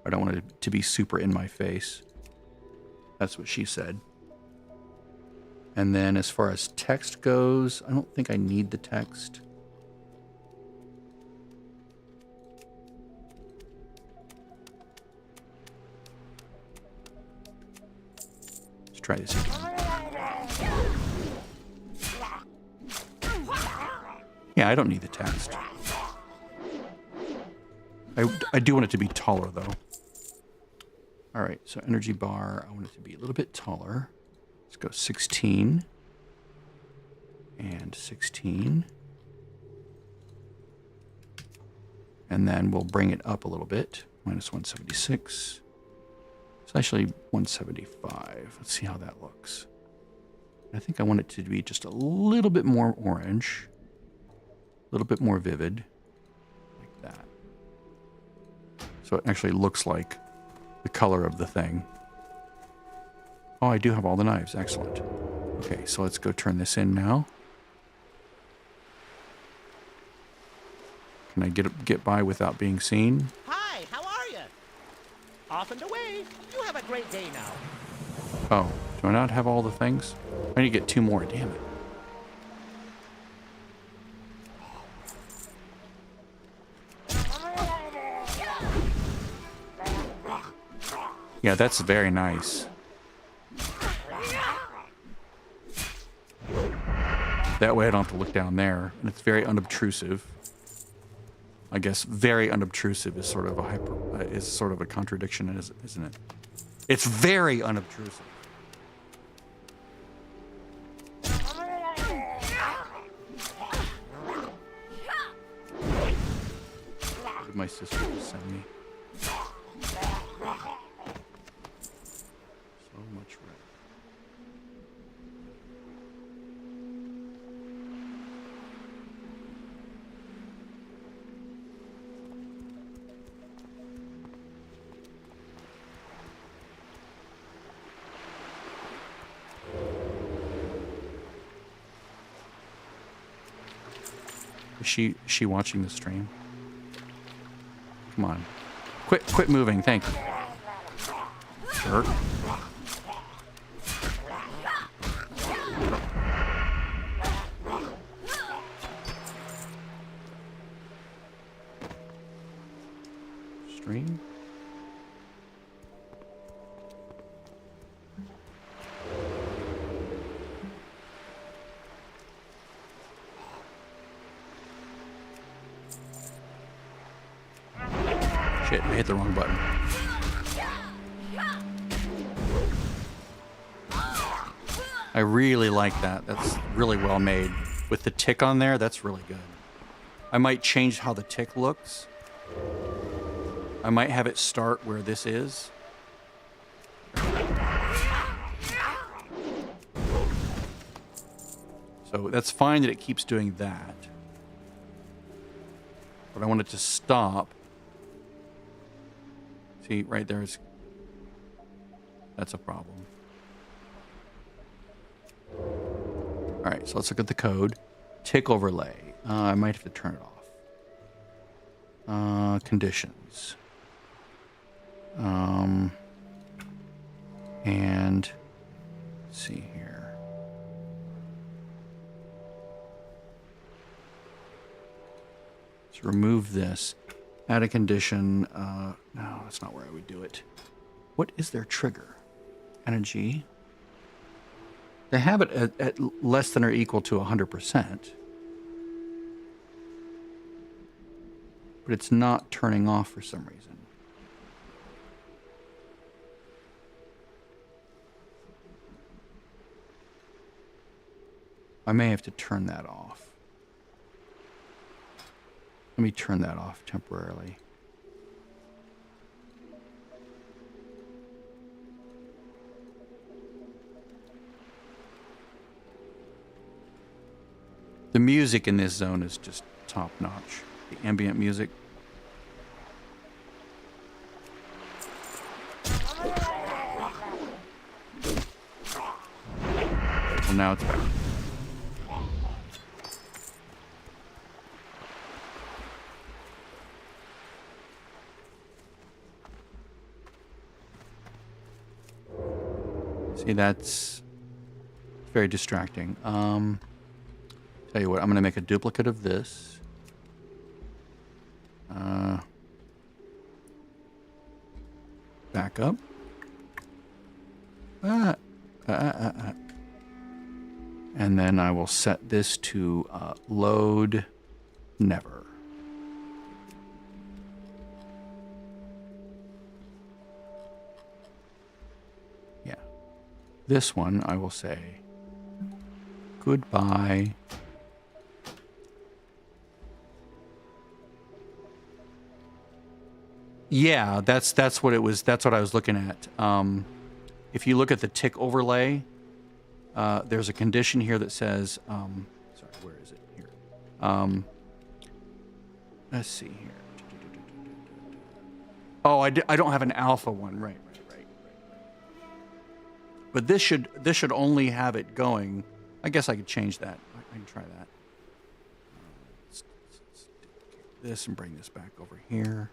I don't want it to be super in my face. That's what she said. And then as far as text goes, I don't think I need the text. Let's try this again. Yeah, I don't need the text. I do want it to be taller, though. All right, so energy bar, I want it to be a little bit taller. Let's go 16. And 16. And then we'll bring it up a little bit. Minus 176. It's actually 175. Let's see how that looks. I think I want it to be just a little bit more orange. A little bit more vivid. Like that. So it actually looks like the color of the thing. Oh, I do have all the knives. Excellent. Okay, so let's go turn this in now. Can I get by without being seen? Hi, how are you? Off and away. You have a great day now. Oh, do I not have all the things? I need to get 2 more, damn it. Yeah, that's very nice. That way I don't have to look down there, and it's very unobtrusive. I guess very unobtrusive is sort of a contradiction, isn't it? It's very unobtrusive. What did my sister just send me? So much red. Is she watching the stream? Come on. Quit moving, thank you. Jerk. Stream? Shit, I hit the wrong button. I really like that. That's really well made. With the tick on there, that's really good. I might change how the tick looks. I might have it start where this is. So that's fine that it keeps doing that. But I want it to stop. See, right there is... That's a problem. Alright, so let's look at the code. Tick overlay. I might have to turn it off. Conditions. And... Let's see here. Let's remove this. Add a condition. No, that's not where I would do it. What is their trigger? Energy. They have it at less than or equal to 100%. But it's not turning off for some reason. I may have to turn that off. Let me turn that off temporarily. The music in this zone is just top notch. The ambient music. Well, now it's back. See, that's very distracting. Tell you what, I'm going to make a duplicate of this. Back up. And then I will set this to load never. Yeah. This one I will say Goodbye. Yeah, that's what it was. That's what I was looking at. If you look at the tick overlay, there's a condition here that says, sorry, where is it here? Let's see here. Oh, I don't have an alpha one, right. But this should only have it going. I guess I could change that. I can try that. Let's duplicate this and bring this back over here.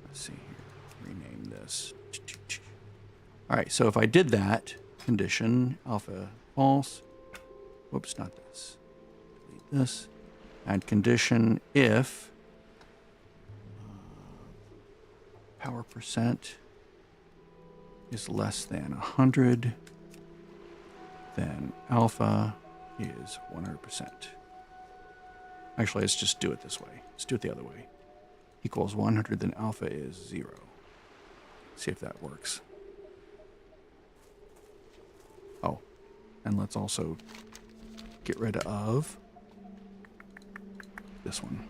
Let's see here. Rename this. All right, so if I did that, condition alpha false. Whoops, not this. Delete this. Add condition if power percent is less than 100, then alpha is 100%. Actually, let's just do it this way. Let's do it the other way. Equals 100, then alpha is 0. See if that works. Oh, and let's also get rid of this one.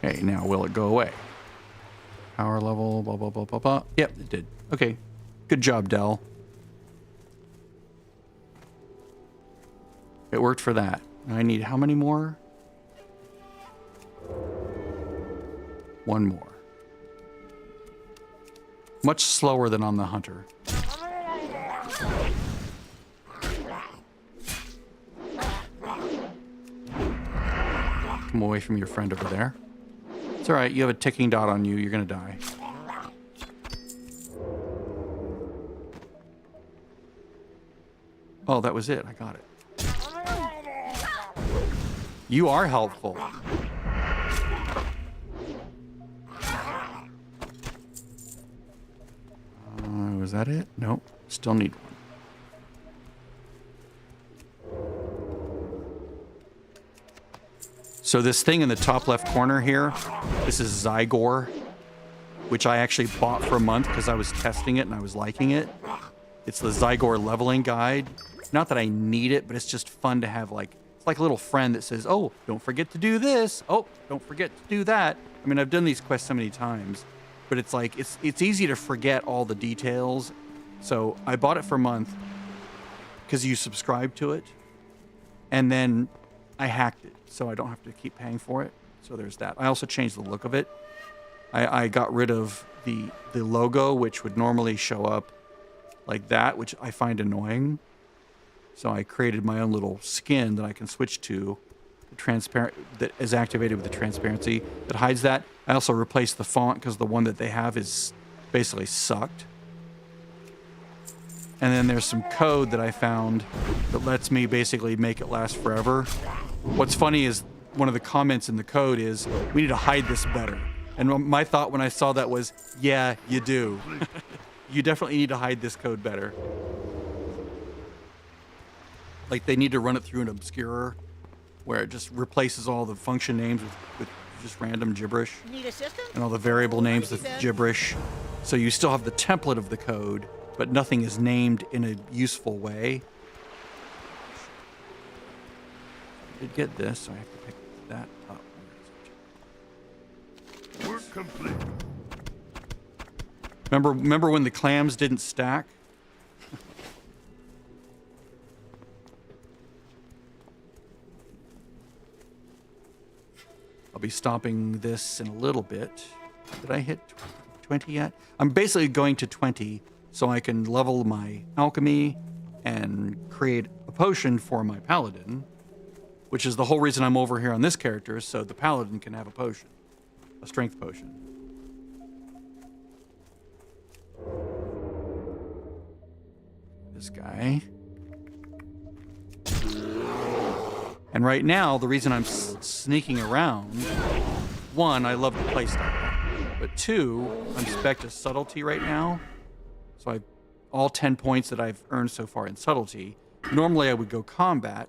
Okay, now will it go away? Power level, blah, blah, blah, blah, blah. Yep, it did. Okay, good job, Dell. It worked for that. I need how many more? One more. Much slower than on the hunter. Come away from your friend over there. It's all right. You have a ticking dot on you. You're going to die. Oh, that was it. I got it. You are helpful. Was that it? Nope. Still need one. So this thing in the top left corner here, this is Zygor, which I actually bought for a month because I was testing it and I was liking it. It's the Zygor leveling guide. Not that I need it, but it's just fun to have, like, it's like a little friend that says, oh, don't forget to do this. Oh, don't forget to do that. I mean, I've done these quests so many times, but it's like, it's easy to forget all the details. So I bought it for a month because you subscribe to it, and then I hacked it, so I don't have to keep paying for it. So there's that. I also changed the look of it. I got rid of the logo, which would normally show up like that, which I find annoying. So I created my own little skin that I can switch to, transparent, that is activated with the transparency that hides that. I also replaced the font because the one that they have is basically sucked. And then there's some code that I found that lets me basically make it last forever. What's funny is one of the comments in the code is, we need to hide this better. And my thought when I saw that was, yeah, you do. You definitely need to hide this code better. Like, they need to run it through an obscurer where it just replaces all the function names with just random gibberish. Need assistance? And all the variable names with gibberish. So you still have the template of the code, but nothing is named in a useful way. I did get this, so I have to pick that up. Work complete. Remember when the clams didn't stack? I'll be stopping this in a little bit. Did I hit 20 yet? I'm basically going to 20 so I can level my alchemy and create a potion for my paladin, which is the whole reason I'm over here on this character, so the paladin can have a potion, a strength potion. This guy. And right now, the reason I'm sneaking around, one, I love the playstyle. But 2, I'm spec to subtlety right now. So I all 10 points that I've earned so far in subtlety. Normally I would go combat,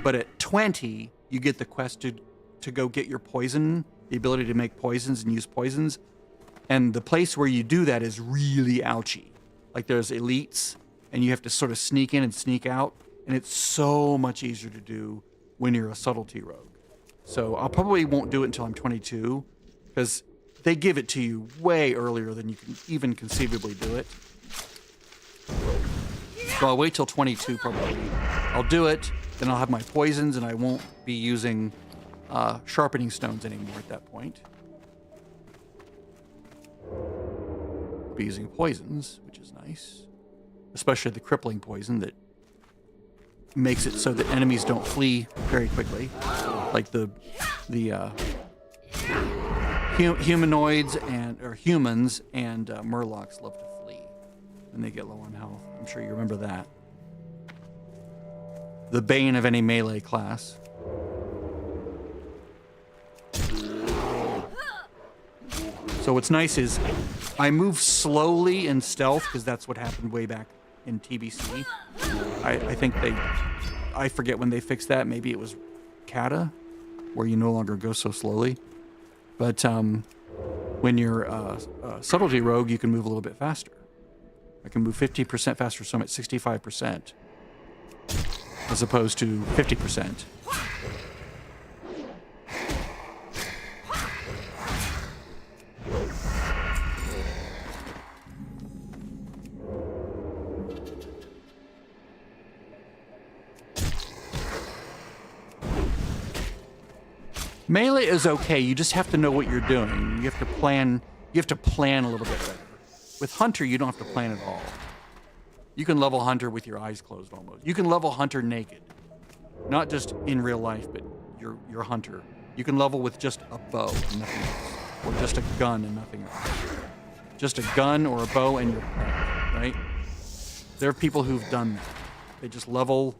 but at 20, you get the quest to go get your poison, the ability to make poisons and use poisons. And the place where you do that is really ouchy. Like there's elites, and you have to sort of sneak in and sneak out. And it's so much easier to do when you're a subtlety rogue. So I probably won't do it until I'm 22, because they give it to you way earlier than you can even conceivably do it. So I'll wait till 22 probably. I'll do it, then I'll have my poisons, and I won't be using sharpening stones anymore at that point. I'll be using poisons, which is nice. Especially the crippling poison that makes it so that enemies don't flee very quickly. Like the humanoids or humans and murlocs love to flee when they get low on health. I'm sure you remember that. The bane of any melee class. So what's nice is I move slowly in stealth because that's what happened way back in TBC. I think I forget when they fixed that. Maybe it was Kata, where you no longer go so slowly. But when you're a subtlety rogue, you can move a little bit faster. I can move 50% faster, so I'm at 65%, as opposed to 50%. Melee is okay. You just have to know what you're doing. You have to plan. You have to plan a little bit better. With Hunter, you don't have to plan at all. You can level Hunter with your eyes closed almost. You can level Hunter naked, not just in real life, but your Hunter. You can level with just a bow and nothing else, or just a gun and nothing else. Just a gun or a bow and your pet, right? There are people who've done that. They just level.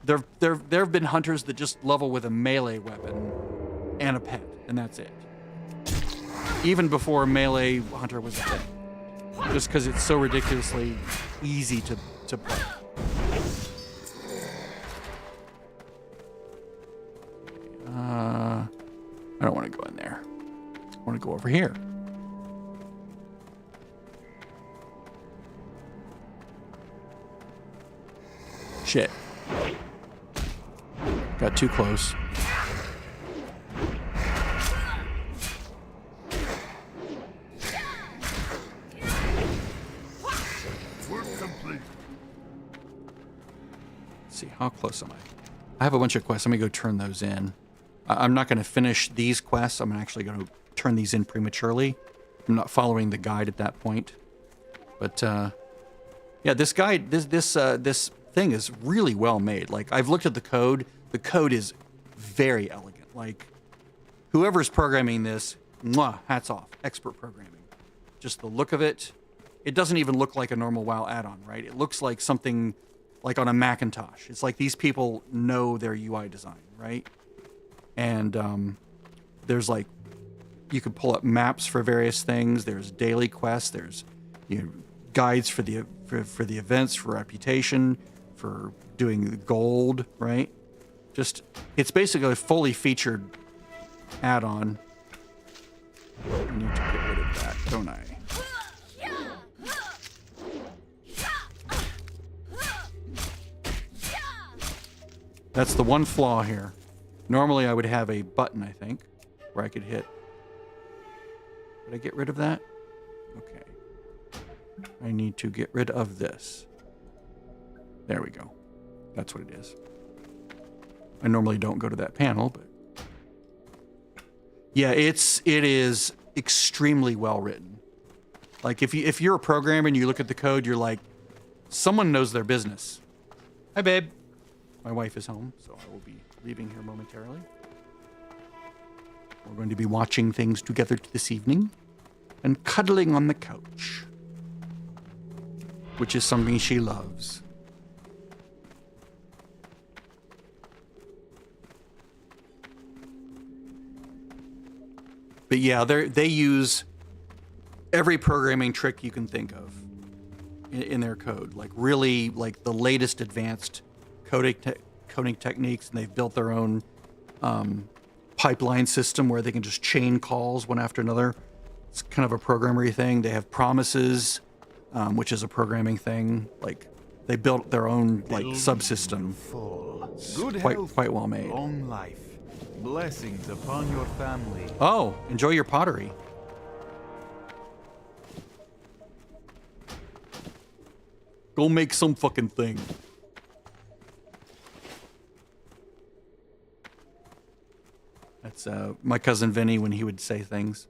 There have been hunters that just level with a melee weapon and a pet, and that's it. Even before a melee hunter was a thing. Just because it's so ridiculously easy to play. I don't want to go in there. I want to go over here. Shit. Got too close. Work complete. Let's see, how close am I? I have a bunch of quests. Let me go turn those in. I'm not going to finish these quests. I'm actually going to turn these in prematurely. I'm not following the guide at that point. But yeah, this guide, this thing is really well made. Like, I've looked at the code. The code is very elegant. Like, whoever's programming this, mwah, hats off. Expert programming. Just the look of it. It doesn't even look like a normal WoW add-on, right? It looks like something like on a Macintosh. It's like these people know their UI design, right? And there's like, you can pull up maps for various things. There's daily quests. There's, you know, guides for the events, for reputation, for doing gold, right? Just, it's basically a fully featured add-on. I need to get rid of that, don't I? That's the one flaw here. Normally I would have a button, I think, where I could hit. Did I get rid of that? Okay. I need to get rid of this. There we go. That's what it is. I normally don't go to that panel, but yeah, it is extremely well written. Like, if you're a programmer and you look at the code, you're like, someone knows their business. Hi, babe. My wife is home, so I will be leaving here momentarily. We're going to be watching things together this evening and cuddling on the couch, which is something she loves. But yeah, they use every programming trick you can think of in their code. Like really, like the latest advanced coding techniques, and they've built their own pipeline system where they can just chain calls one after another. It's kind of a programmery thing. They have promises, which is a programming thing. Like they built their own like subsystem. Good Quite well made. Long life. Blessings upon your family. Oh, enjoy your pottery. Go make some fucking thing. That's my cousin Vinny when he would say things.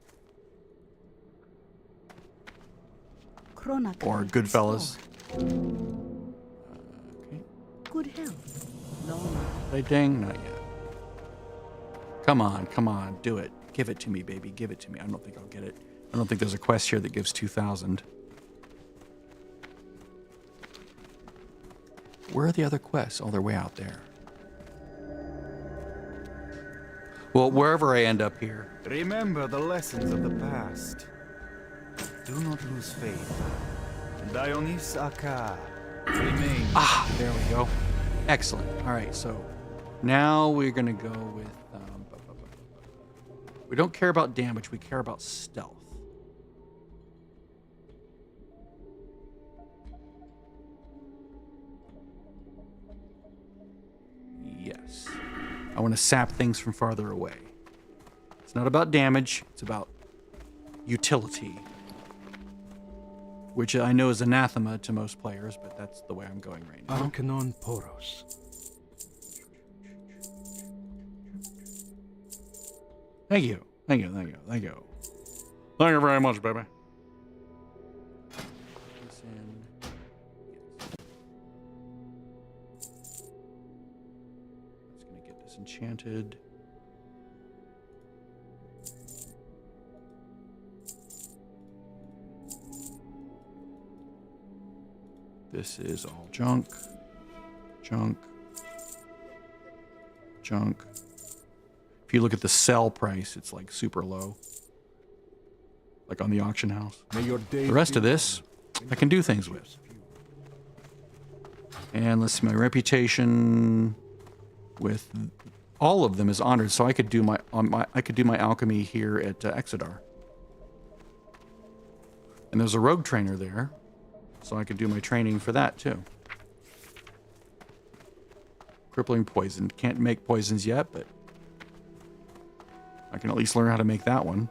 Or Goodfellas. Okay. Good health. Long life. They ding? Not yet. Come on, do it. Give it to me, baby. Give it to me. I don't think I'll get it. I don't think there's a quest here that gives 2,000. Where are the other quests? Oh, they're way out there. Well, wherever I end up here. Remember the lessons of the past. Do not lose faith. Dionys Akka. Remain. Ah, there we go. Excellent. All right, so now we're going to go with... we don't care about damage. We care about stealth. Yes. I want to sap things from farther away. It's not about damage. It's about utility. Which I know is anathema to most players, but that's the way I'm going right now. Arcanon Poros. Thank you. Thank you. Thank you. Thank you. Thank you very much, baby. Just gonna get this enchanted. This is all junk. Junk. Junk. If you look at the sell price, it's like super low. Like on the auction house. May your day The rest be of this, I can do things with. And let's see, my reputation with all of them is honored, so I could do my alchemy here at Exodar. And there's a rogue trainer there, so I could do my training for that too. Crippling poison. Can't make poisons yet, but I can at least learn how to make that one.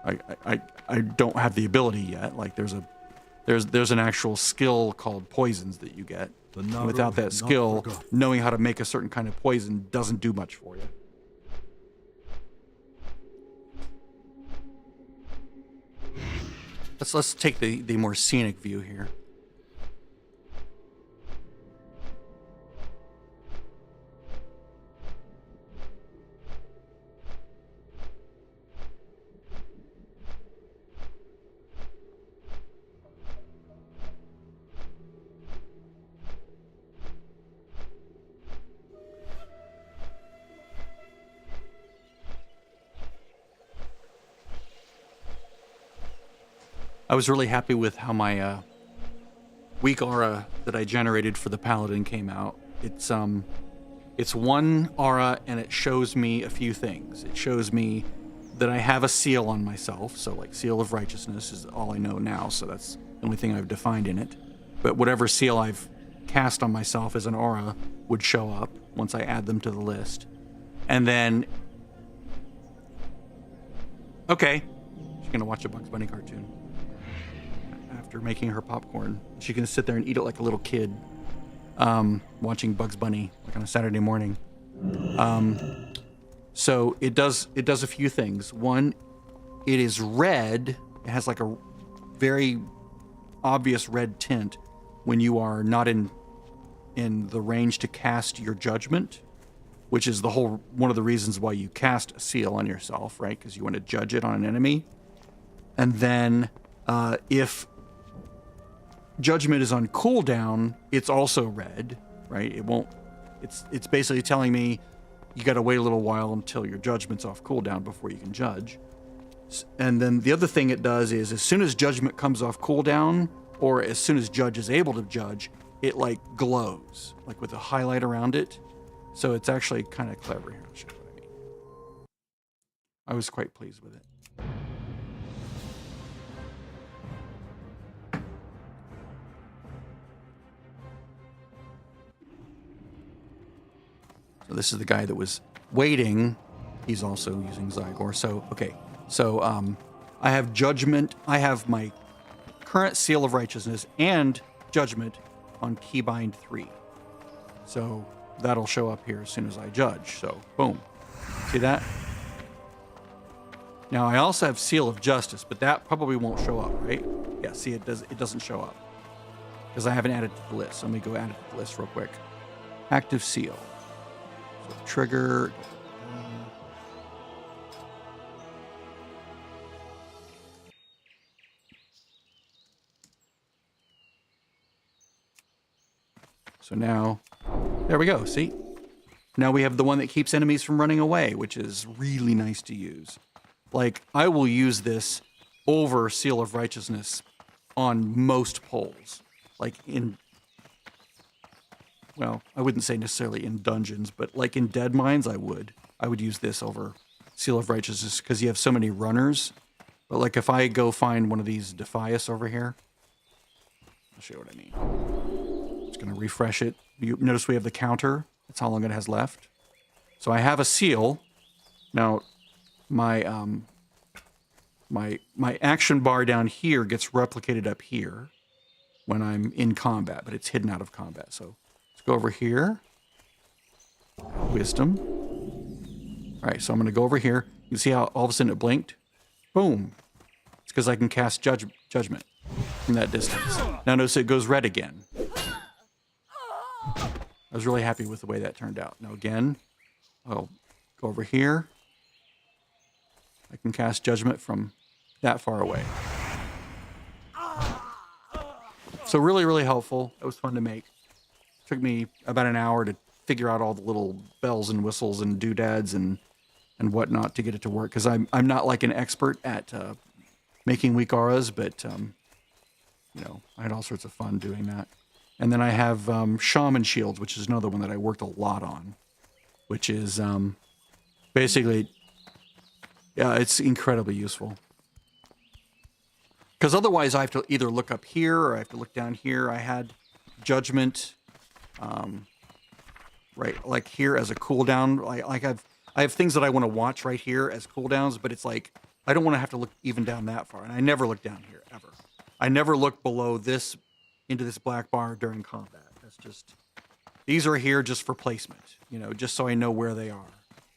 I don't have the ability yet. Like there's an actual skill called poisons that you get. And without that skill, knowing how to make a certain kind of poison doesn't do much for you. Let's take the more scenic view here. I was really happy with how my weak aura that I generated for the paladin came out. It's one aura and it shows me a few things. It shows me that I have a seal on myself, so like seal of righteousness is all I know now, so that's the only thing I've defined in it. But whatever seal I've cast on myself as an aura would show up once I add them to the list. And then, okay, she's gonna watch a Bugs Bunny cartoon. After making her popcorn, she can sit there and eat it like a little kid, watching Bugs Bunny like on a Saturday morning. So it does a few things. One, it is red. It has like a very obvious red tint when you are not in the range to cast your judgment, which is one of the reasons why you cast a seal on yourself, right? Because you want to judge it on an enemy. And then if judgment is on cooldown, it's also red, right? It's basically telling me you got to wait a little while until your judgment's off cooldown before you can judge. And then the other thing it does is as soon as judgment comes off cooldown, or as soon as judge is able to judge, it like glows, like with a highlight around it. So it's actually kind of clever here. I'll show you what I mean. I was quite pleased with it. So this is the guy that was waiting. He's also using Zygor. So, okay. So I have judgment. I have my current seal of righteousness and judgment on keybind 3. So that'll show up here as soon as I judge. So boom. See that? Now I also have seal of justice, but that probably won't show up, right? Yeah, see it doesn't show up because I haven't added to the list. So let me go add it to the list real quick. Active seal. So trigger. So now, there we go, see? Now we have the one that keeps enemies from running away, which is really nice to use. Like, I will use this over Seal of Righteousness on most polls. Like in, well, I wouldn't say necessarily in dungeons, but like in Dead Mines, I would use this over Seal of Righteousness because you have so many runners. But like if I go find one of these Defias over here, I'll show you what I mean. Going to refresh it. You notice we have the counter. That's how long it has left. So I have a seal. Now, my my action bar down here gets replicated up here when I'm in combat, but it's hidden out of combat. So let's go over here. Wisdom. All right, so I'm going to go over here. You see how all of a sudden it blinked? Boom. It's because I can cast judgment from that distance. Now notice it goes red again. I was really happy with the way that turned out. Now again, I'll go over here. I can cast judgment from that far away. So really, really helpful. It was fun to make. It took me about an hour to figure out all the little bells and whistles and doodads and whatnot to get it to work. Because I'm not like an expert at making weak auras, but you know, I had all sorts of fun doing that. And then I have Shaman Shields, which is another one that I worked a lot on, which is basically, yeah, it's incredibly useful. Because otherwise I have to either look up here or I have to look down here. I had Judgment, right, like here as a cooldown. I have things that I want to watch right here as cooldowns, but it's like, I don't want to have to look even down that far. And I never look down here, ever. I never look below this into this black bar during combat. That's just, these are here just for placement, you know, just so I know where they are,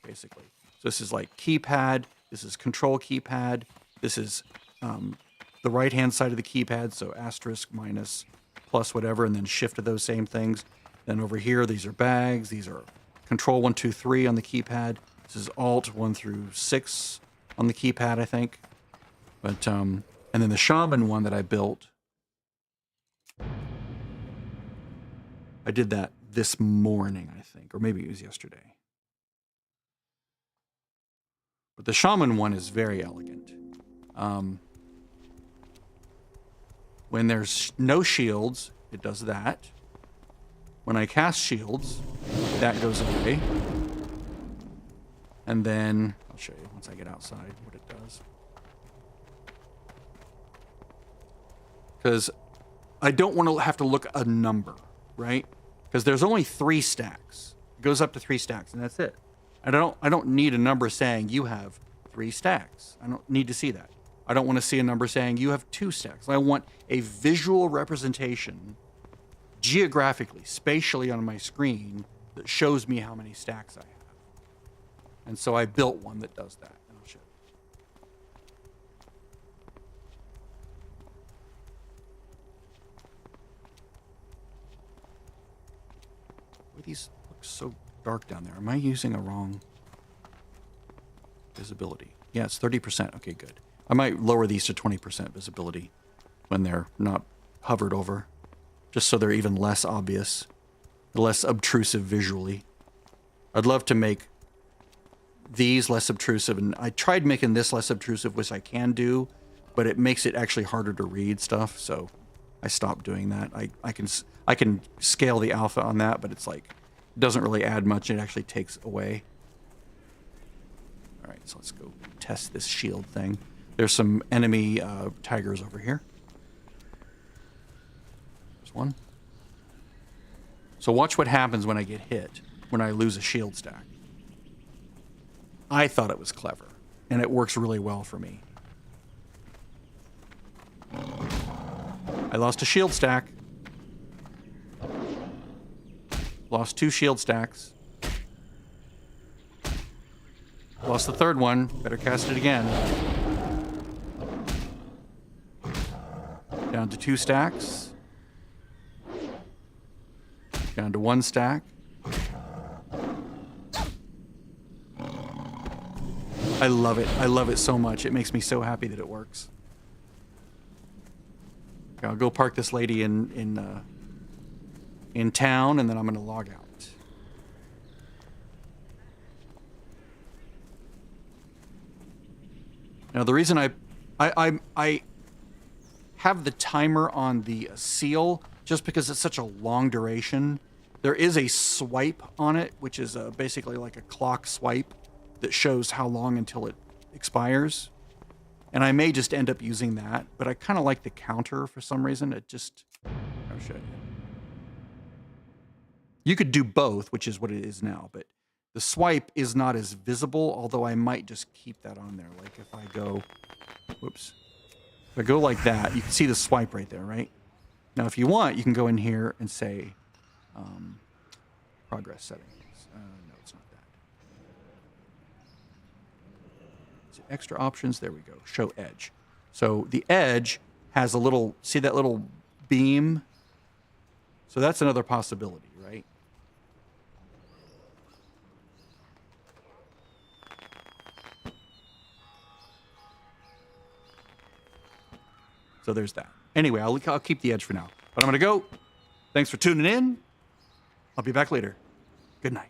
basically. So this is like keypad, this is control keypad, this is the right-hand side of the keypad, so asterisk, minus, plus whatever, and then shift to those same things. Then over here, these are bags, these are control 1, 2, 3 on the keypad. This is alt 1 through 6 on the keypad, I think. But, and then the Shaman one that I built, I did that this morning, I think, or maybe it was yesterday. But the Shaman one is very elegant. When there's no shields, it does that. When I cast shields, that goes away. And then, I'll show you once I get outside what it does. Because I don't want to have to look a number, right? Because there's only 3 stacks. It goes up to 3 stacks, and that's it. I don't need a number saying you have 3 stacks. I don't need to see that. I don't want to see a number saying you have 2 stacks. I want a visual representation, geographically, spatially on my screen, that shows me how many stacks I have. And so I built one that does that. And I'll show you. These look so dark down there. Am I using a wrong visibility? Yeah, it's 30%. Okay, good. I might lower these to 20% visibility when they're not hovered over, just so they're even less obvious, less obtrusive visually. I'd love to make these less obtrusive, and I tried making this less obtrusive, which I can do, but it makes it actually harder to read stuff, so I stopped doing that. I can scale the alpha on that, but it's like, it doesn't really add much. It actually takes away. All right, so let's go test this shield thing. There's some enemy tigers over here. There's one. So watch what happens when I get hit, when I lose a shield stack. I thought it was clever, and it works really well for me. I lost a shield stack. Lost 2 shield stacks. Lost the third one. Better cast it again. Down to 2 stacks. Down to 1 stack. I love it. I love it so much. It makes me so happy that it works. Okay, I'll go park this lady in town, and then I'm going to log out. Now, the reason I have the timer on the seal, just because it's such a long duration. There is a swipe on it, which is basically like a clock swipe that shows how long until it expires. And I may just end up using that, but I kind of like the counter for some reason. It just, I'll show you. You could do both, which is what it is now, but the swipe is not as visible, although I might just keep that on there. Like if I go, whoops. If I go like that, you can see the swipe right there, right? Now, if you want, you can go in here and say, progress settings. No, it's not that. Is it extra options? There we go. Show edge. So the edge has a little, see that little beam? So that's another possibility, right? So there's that. Anyway, I'll keep the edge for now. But I'm going to go. Thanks for tuning in. I'll be back later. Good night.